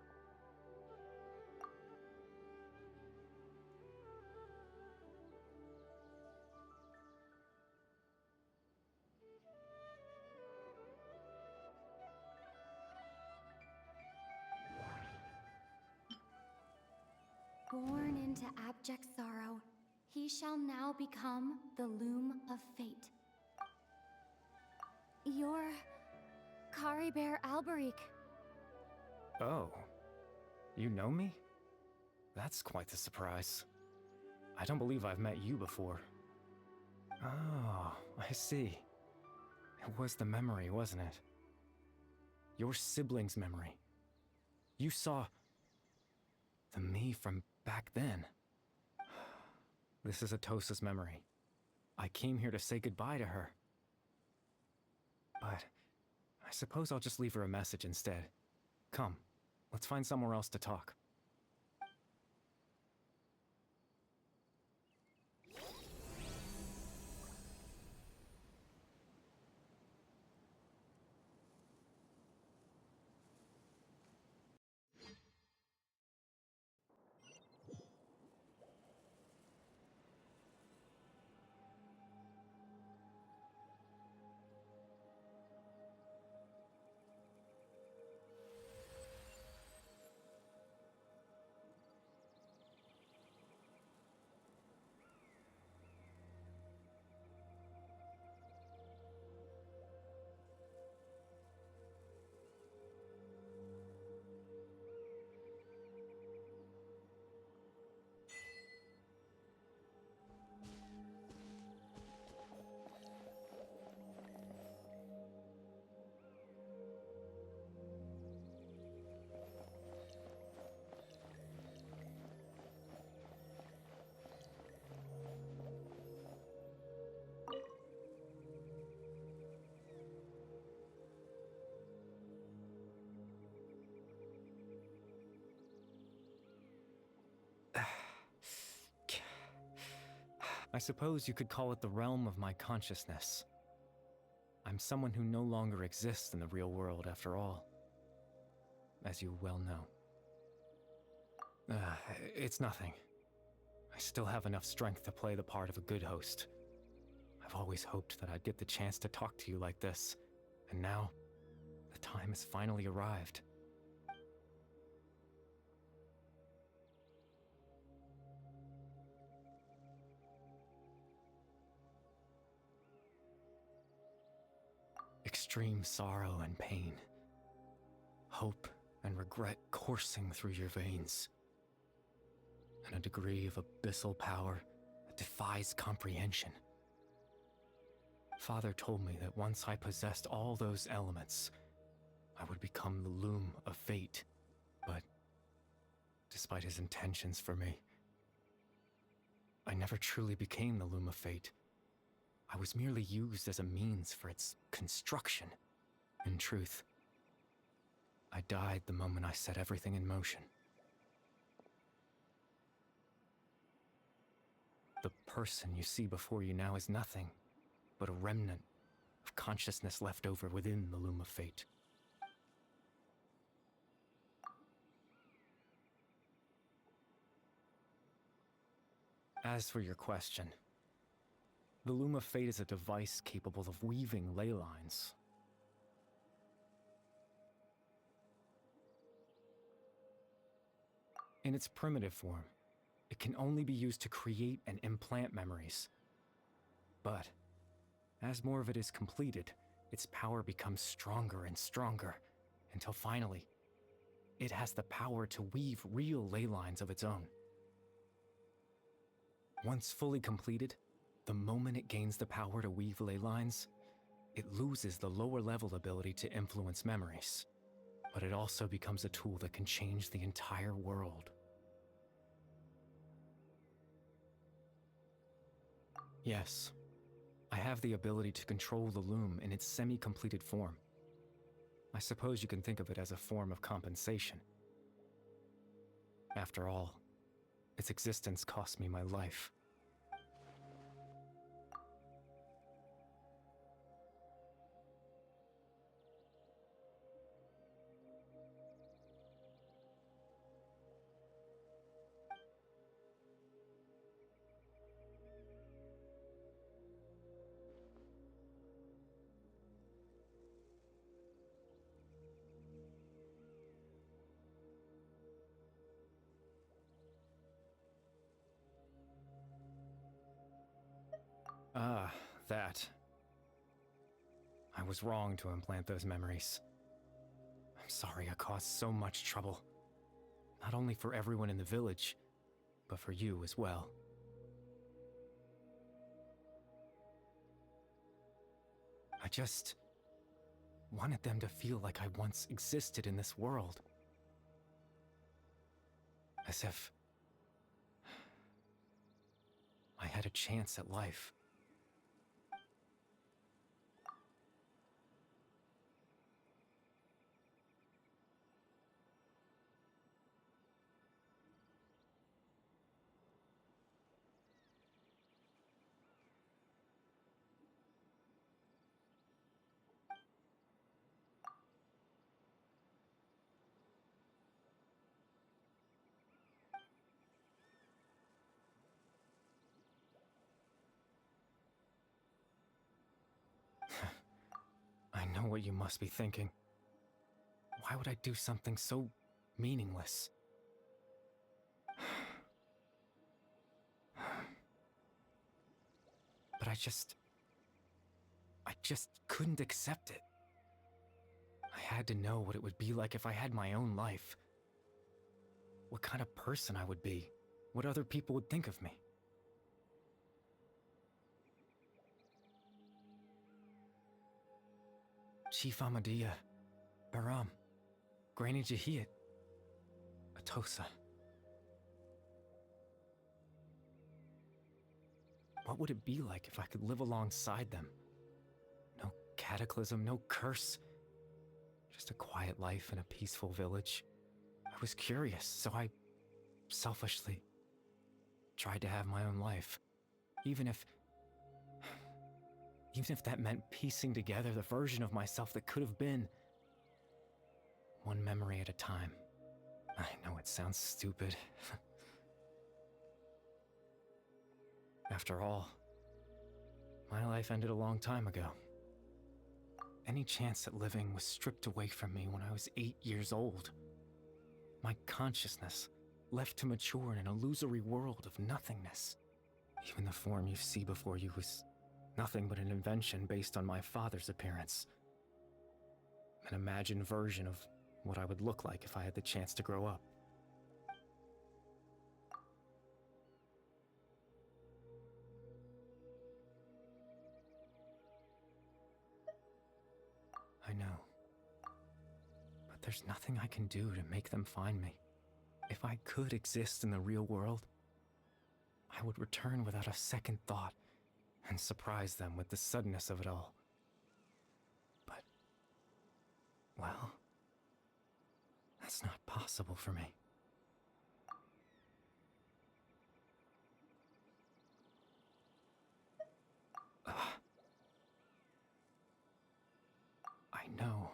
Born into abject sorrow, he shall now become the loom of fate. You're Caribert Alberic. Oh. You know me? That's quite the surprise. I don't believe I've met you before. Oh, I see. It was the memory, wasn't it? Your sibling's memory. You saw the me from back then. This is Atosa's memory. I came here to say goodbye to her. But I suppose I'll just leave her a message instead. Come, let's find somewhere else to talk. I suppose you could call it the realm of my consciousness. I'm someone who no longer exists in the real world, after all, as you well know. It's nothing. I still have enough strength to play the part of a good host. I've always hoped that I'd get the chance to talk to you like this, and now, the time has finally arrived. Extreme sorrow and pain, hope and regret coursing through your veins, and a degree of abyssal power that defies comprehension. Father told me that once I possessed all those elements, I would become the loom of fate, but despite his intentions for me, I never truly became the loom of fate. I was merely used as a means for its construction. In truth, I died the moment I set everything in motion. The person you see before you now is nothing but a remnant of consciousness left over within the loom of fate. As for your question, the Loom of Fate is a device capable of weaving ley lines. In its primitive form, it can only be used to create and implant memories. But, as more of it is completed, its power becomes stronger and stronger, until finally, it has the power to weave real ley lines of its own. Once fully completed, the moment it gains the power to weave ley lines, it loses the lower-level ability to influence memories. But it also becomes a tool that can change the entire world. Yes, I have the ability to control the loom in its semi-completed form. I suppose you can think of it as a form of compensation. After all, its existence cost me my life. Ah, that. I was wrong to implant those memories. I'm sorry I caused so much trouble. Not only for everyone in the village, but for you as well. I just wanted them to feel like I once existed in this world. As if I had a chance at life. I know what you must be thinking. Why would I do something so meaningless? But I just couldn't accept it. I had to know what it would be like if I had my own life. What kind of person I would be. What other people would think of me. Chief Amadia, Baram, Granny Jahiyat, Atosa. What would it be like if I could live alongside them? No cataclysm, no curse. Just a quiet life in a peaceful village. I was curious, so I selfishly tried to have my own life. Even if that meant piecing together the version of myself that could have been. One memory at a time. I know it sounds stupid. After all, my life ended a long time ago. Any chance at living was stripped away from me when I was 8 years old. My consciousness left to mature in an illusory world of nothingness. Even the form you see before you was nothing but an invention based on my father's appearance. An imagined version of what I would look like if I had the chance to grow up. I know. But there's nothing I can do to make them find me. If I could exist in the real world, I would return without a second thought and surprise them with the suddenness of it all. But, well, that's not possible for me. I know.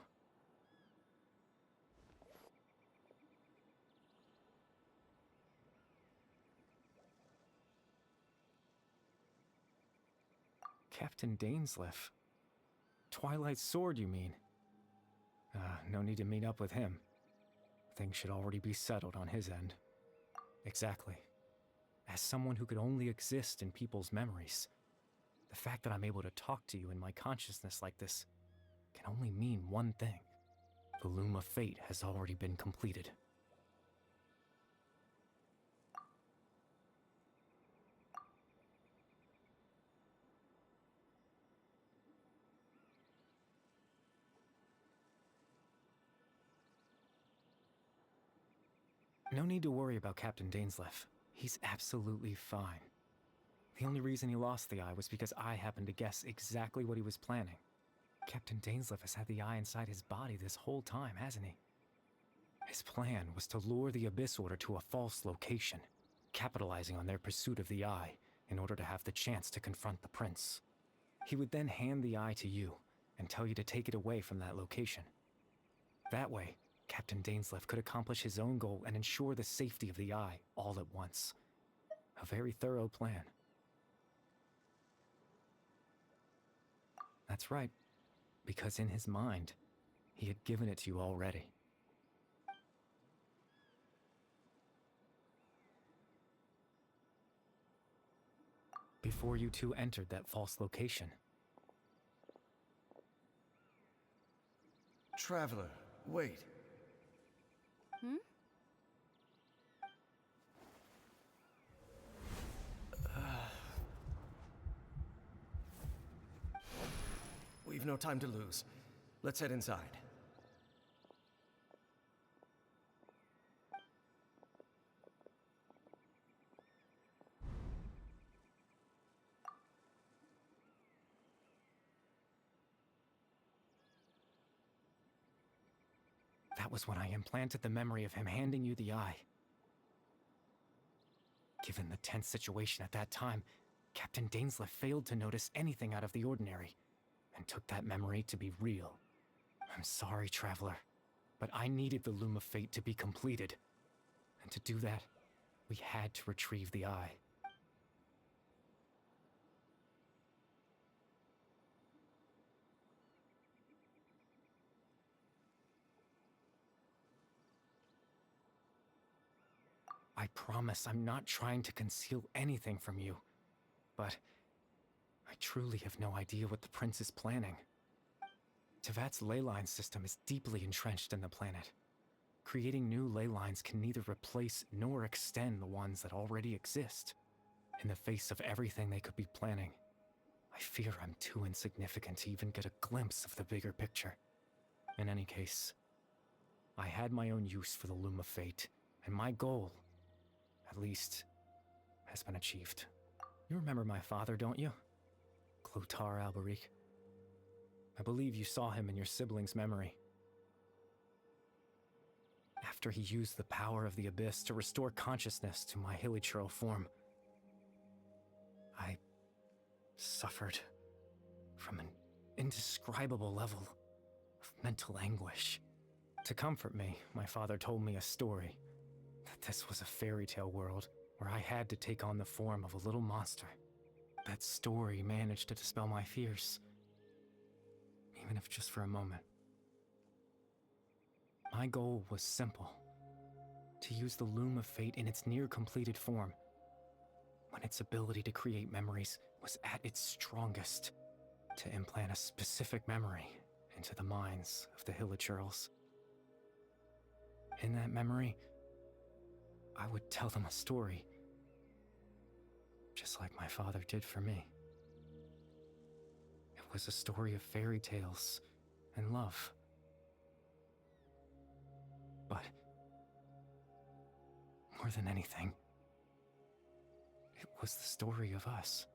Captain Dainsleif. Twilight Sword, you mean? No need to meet up with him. Things should already be settled on his end. Exactly. As someone who could only exist in people's memories, the fact that I'm able to talk to you in my consciousness like this can only mean one thing. The Loom of Fate has already been completed. No need to worry about Captain Dainsleif. He's absolutely fine. The only reason he lost the eye was because I happened to guess exactly what he was planning. Captain Dainsleif has had the eye inside his body this whole time, hasn't he? His plan was to lure the Abyss Order to a false location, capitalizing on their pursuit of the eye in order to have the chance to confront the prince. He would then hand the eye to you and tell you to take it away from that location. That way, Captain Dainsleif could accomplish his own goal and ensure the safety of the eye all at once. A very thorough plan. That's right, because in his mind, he had given it to you already. Before you two entered that false location. Traveler, wait. We've no time to lose. Let's head inside. That was when I implanted the memory of him handing you the eye. Given the tense situation at that time, Captain Dainsleif failed to notice anything out of the ordinary, and took that memory to be real. I'm sorry, Traveler, but I needed the Loom of Fate to be completed. And to do that, we had to retrieve the eye. I promise I'm not trying to conceal anything from you, but I truly have no idea what the Prince is planning. Tevat's ley line system is deeply entrenched in the planet. Creating new ley lines can neither replace nor extend the ones that already exist. In the face of everything they could be planning, I fear I'm too insignificant to even get a glimpse of the bigger picture. In any case, I had my own use for the Loom of Fate, and my goal, at least, has been achieved. You remember my father, don't you? Clotar Alberic. I believe you saw him in your sibling's memory. After he used the power of the Abyss to restore consciousness to my Hilichurl form, I suffered from an indescribable level of mental anguish. To comfort me, my father told me a story, that this was a fairy tale world where I had to take on the form of a little monster. That story managed to dispel my fears, even if just for a moment. My goal was simple: to use the Loom of Fate in its near-completed form, when its ability to create memories was at its strongest, to implant a specific memory into the minds of the Hilichurls. In that memory, I would tell them a story, just like my father did for me. It was a story of fairy tales and love. But more than anything, it was the story of us.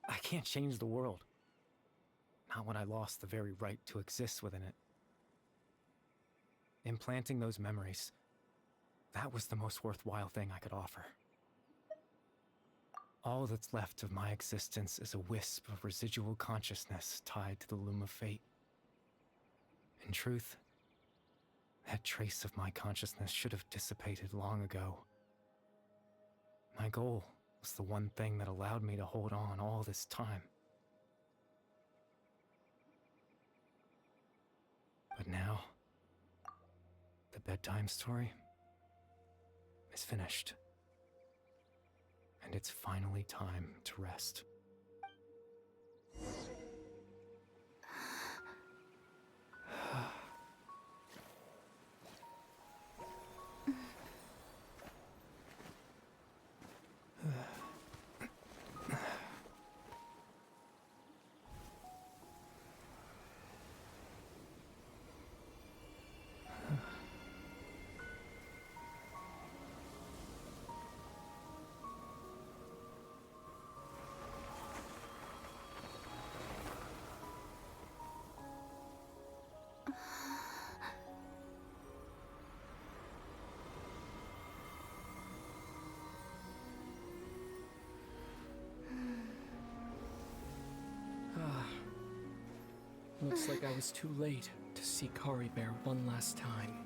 I can't change the world. Not when I lost the very right to exist within it. Implanting those memories, that was the most worthwhile thing I could offer. All that's left of my existence is a wisp of residual consciousness tied to the Loom of Fate. In truth, that trace of my consciousness should have dissipated long ago. My goal was the one thing that allowed me to hold on all this time. But now, the bedtime story is finished. And it's finally time to rest. Looks like I was too late to see Kari Bear one last time.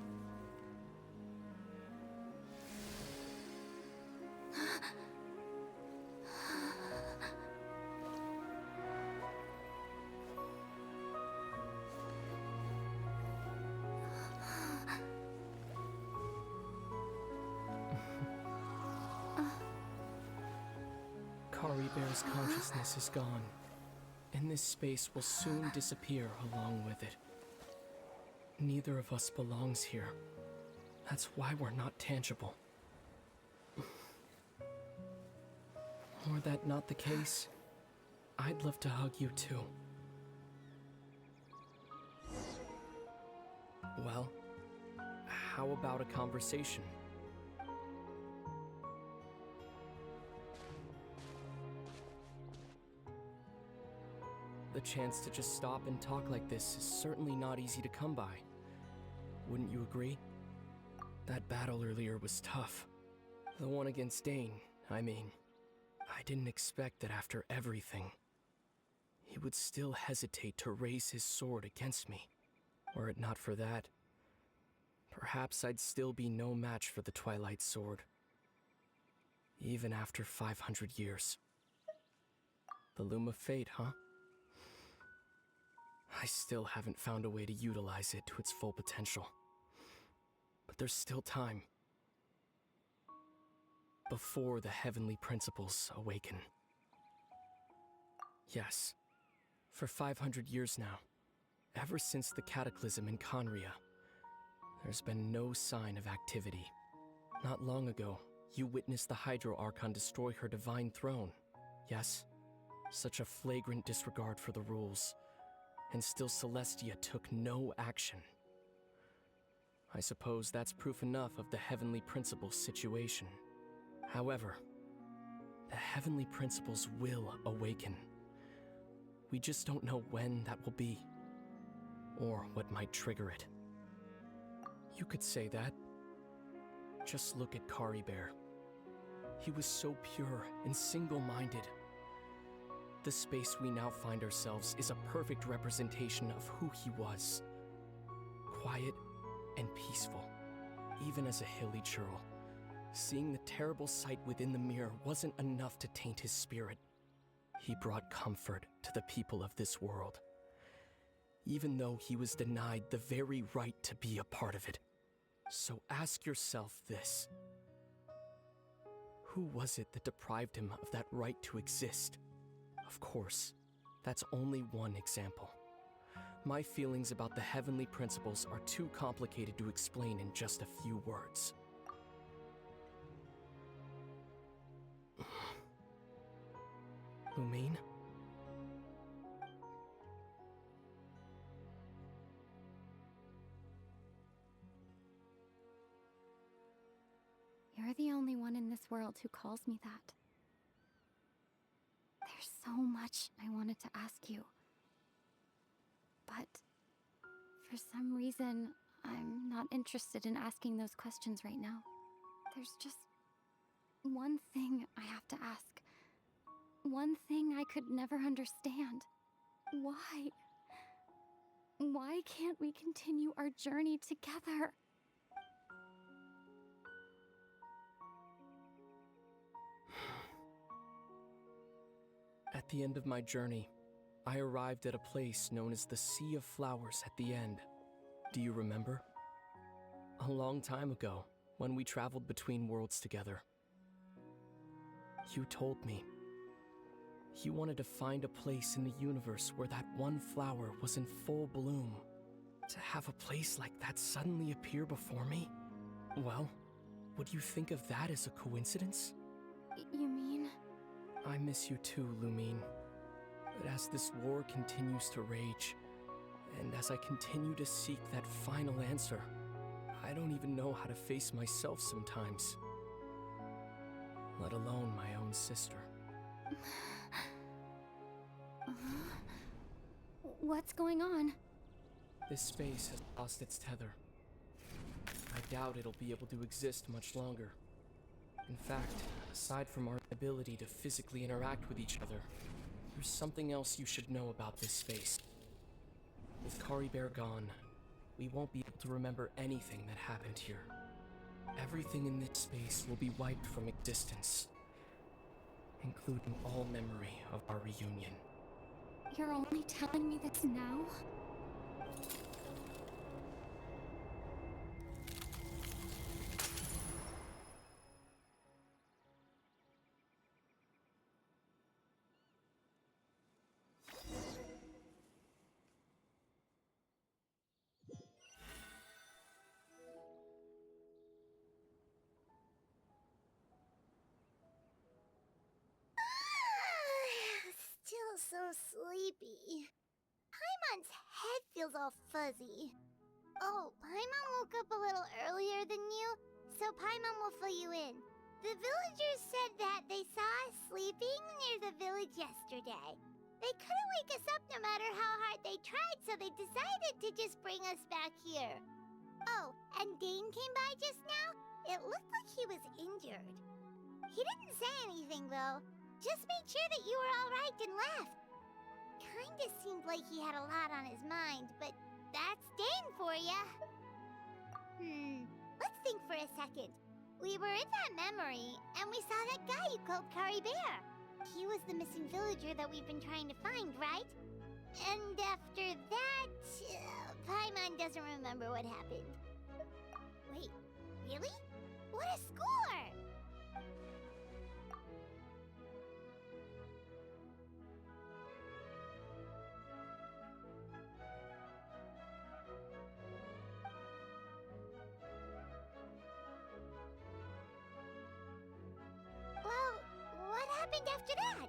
Kari Bear's consciousness is gone, and this space will soon disappear along with it. Neither of us belongs here. That's why we're not tangible. Were that not the case, I'd love to hug you too. Well, how about a conversation? The chance to just stop and talk like this is certainly not easy to come by. Wouldn't you agree? That battle earlier was tough. The one against Dane, I mean. I didn't expect that after everything, he would still hesitate to raise his sword against me. Were it not for that, perhaps I'd still be no match for the Twilight Sword. Even after 500 years. The Loom of Fate, huh? I still haven't found a way to utilize it to its full potential. But there's still time. Before the heavenly principles awaken. Yes, for 500 years now, ever since the cataclysm in Conria, there's been no sign of activity. Not long ago, You witnessed the Hydro Archon destroy her divine throne, yes? Such a flagrant disregard for the rules, and still Celestia took no action. I suppose that's proof enough of the Heavenly Principles situation. However, the Heavenly Principles will awaken. We just don't know when that will be, or what might trigger it. You could say that. Just look at Kari Bear. He was so pure and single-minded. The space we now find ourselves is a perfect representation of who he was. Quiet and peaceful, even as a hilly churl. Seeing the terrible sight within the mirror wasn't enough to taint his spirit. He brought comfort to the people of this world, even though he was denied the very right to be a part of it. So ask yourself this. Who was it that deprived him of that right to exist? Of course, that's only one example. My feelings about the Heavenly Principles are too complicated to explain in just a few words. Lumine? You're the only one in this world who calls me that. There's so much I wanted to ask you. But for some reason, I'm not interested in asking those questions right now. There's just one thing I have to ask. One thing I could never understand. Why? Why can't we continue our journey together? At the end of my journey, I arrived at a place known as the Sea of Flowers at the end. Do you remember? A long time ago, when we traveled between worlds together. You told me. You wanted to find a place in the universe where that one flower was in full bloom. To have a place like that suddenly appear before me? Well, would you think of that as a coincidence? You mean? I miss you too, Lumine. But as this war continues to rage, and as I continue to seek that final answer, I don't even know how to face myself sometimes. Let alone my own sister. What's going on? This space has lost its tether. I doubt it'll be able to exist much longer. In fact, aside from our ability to physically interact with each other, there's something else you should know about this space. With Kari Bear gone, we won't be able to remember anything that happened here. Everything in this space will be wiped from existence, including all memory of our reunion. You're only telling me this now? Still so sleepy. Paimon's head feels all fuzzy. Oh, Paimon woke up a little earlier than you, so Paimon will fill you in. The villagers said that they saw us sleeping near the village yesterday. They couldn't wake us up no matter how hard they tried, so they decided to just bring us back here. Oh, and Dane came by just now. It looked like he was injured. He didn't say anything, though. Just made sure that you were all right and left. Kinda seemed like he had a lot on his mind, but that's Dane for ya. Let's think for a second. We were in that memory, and we saw that guy you called Kari Bear. He was the missing villager that we've been trying to find, right? And after that, Paimon doesn't remember what happened. Wait, really? What a score! happened after that?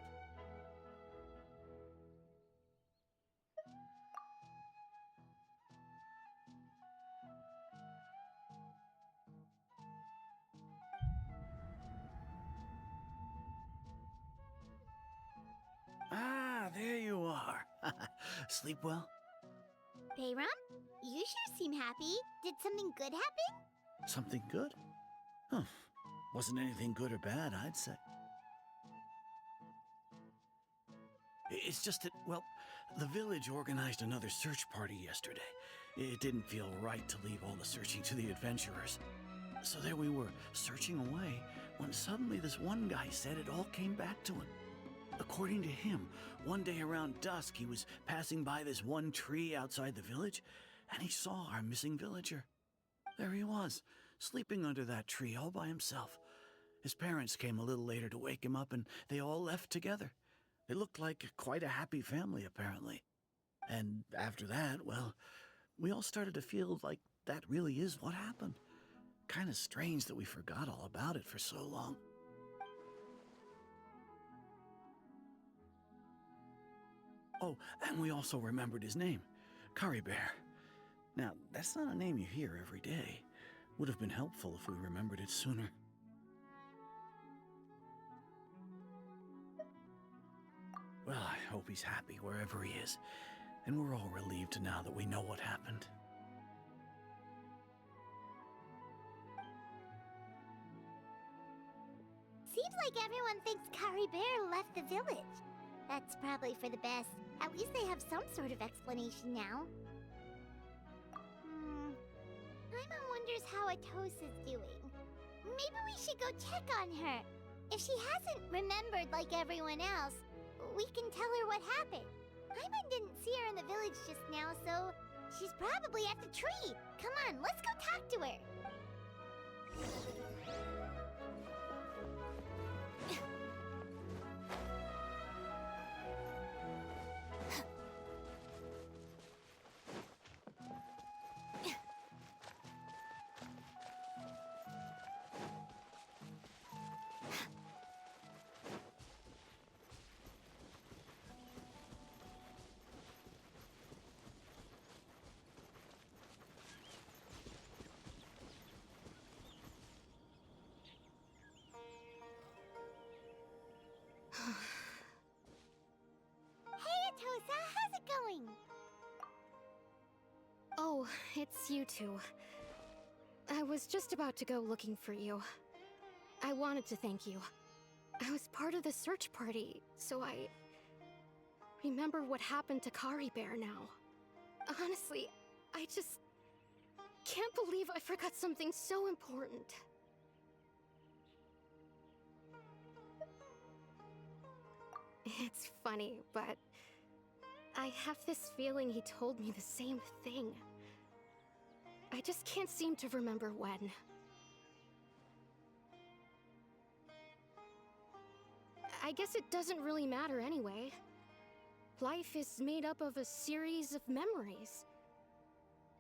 Ah, there you are. Sleep well? Bayram, you sure seem happy. Did something good happen? Something good? Huh. Wasn't anything good or bad, I'd say. It's just that, well, the village organized another search party yesterday. It didn't feel right to leave all the searching to the adventurers. So there we were, searching away, when suddenly this one guy said it all came back to him. According to him, one day around dusk, he was passing by this one tree outside the village, and he saw our missing villager. There he was, sleeping under that tree all by himself. His parents came a little later to wake him up, and they all left together. They looked like quite a happy family, apparently. And after that, well, we all started to feel like that really is what happened. Kind of strange that we forgot all about it for so long. Oh, and we also remembered his name, Curry Bear. Now, that's not a name you hear every day. Would have been helpful if we remembered it sooner. Well, I hope he's happy wherever he is, and we're all relieved now that we know what happened. Seems like everyone thinks Curry Bear left the village. That's probably for the best. At least they have some sort of explanation now. Paimon wonders how Atosa's doing. Maybe we should go check on her. If she hasn't remembered like everyone else, we can tell her what happened. Paimon didn't see her in the village just now, so she's probably at the tree. Come on, let's go talk to her. Hey, Atosa, how's it going? Oh, it's you two. I was just about to go looking for you. I wanted to thank you. I was part of the search party, so I remember what happened to Curry Bear now. Honestly, I just can't believe I forgot something so important. It's funny, but I have this feeling he told me the same thing. I just can't seem to remember when. I guess it doesn't really matter anyway. Life is made up of a series of memories.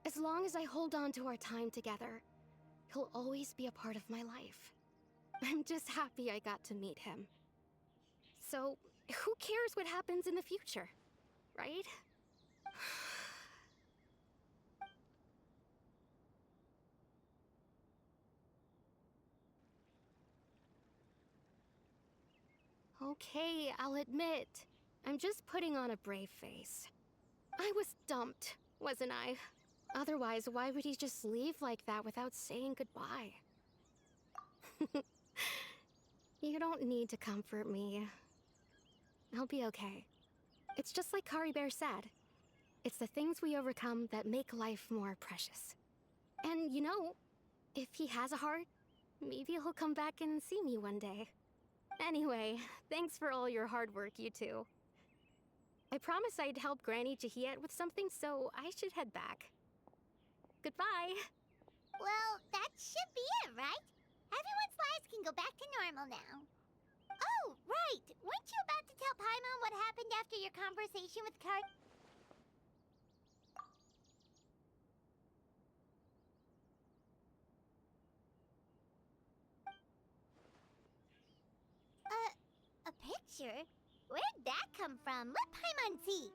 As long as I hold on to our time together, he'll always be a part of my life. I'm just happy I got to meet him. So, who cares what happens in the future, right? Okay, I'll admit, I'm just putting on a brave face. I was dumped, wasn't I? Otherwise, why would he just leave like that without saying goodbye? You don't need to comfort me. I'll be okay. It's just like Curry Bear said. It's the things we overcome that make life more precious. And you know, if he has a heart, maybe he'll come back and see me one day. Anyway, thanks for all your hard work, you two. I promised I'd help Granny Jahiet with something, so I should head back. Goodbye! Well, that should be it, right? Everyone's lives can go back to normal now. Oh, right! Weren't you about to tell Paimon what happened after your conversation with Card? A pitch? picture? Where'd that come from? Let Paimon see.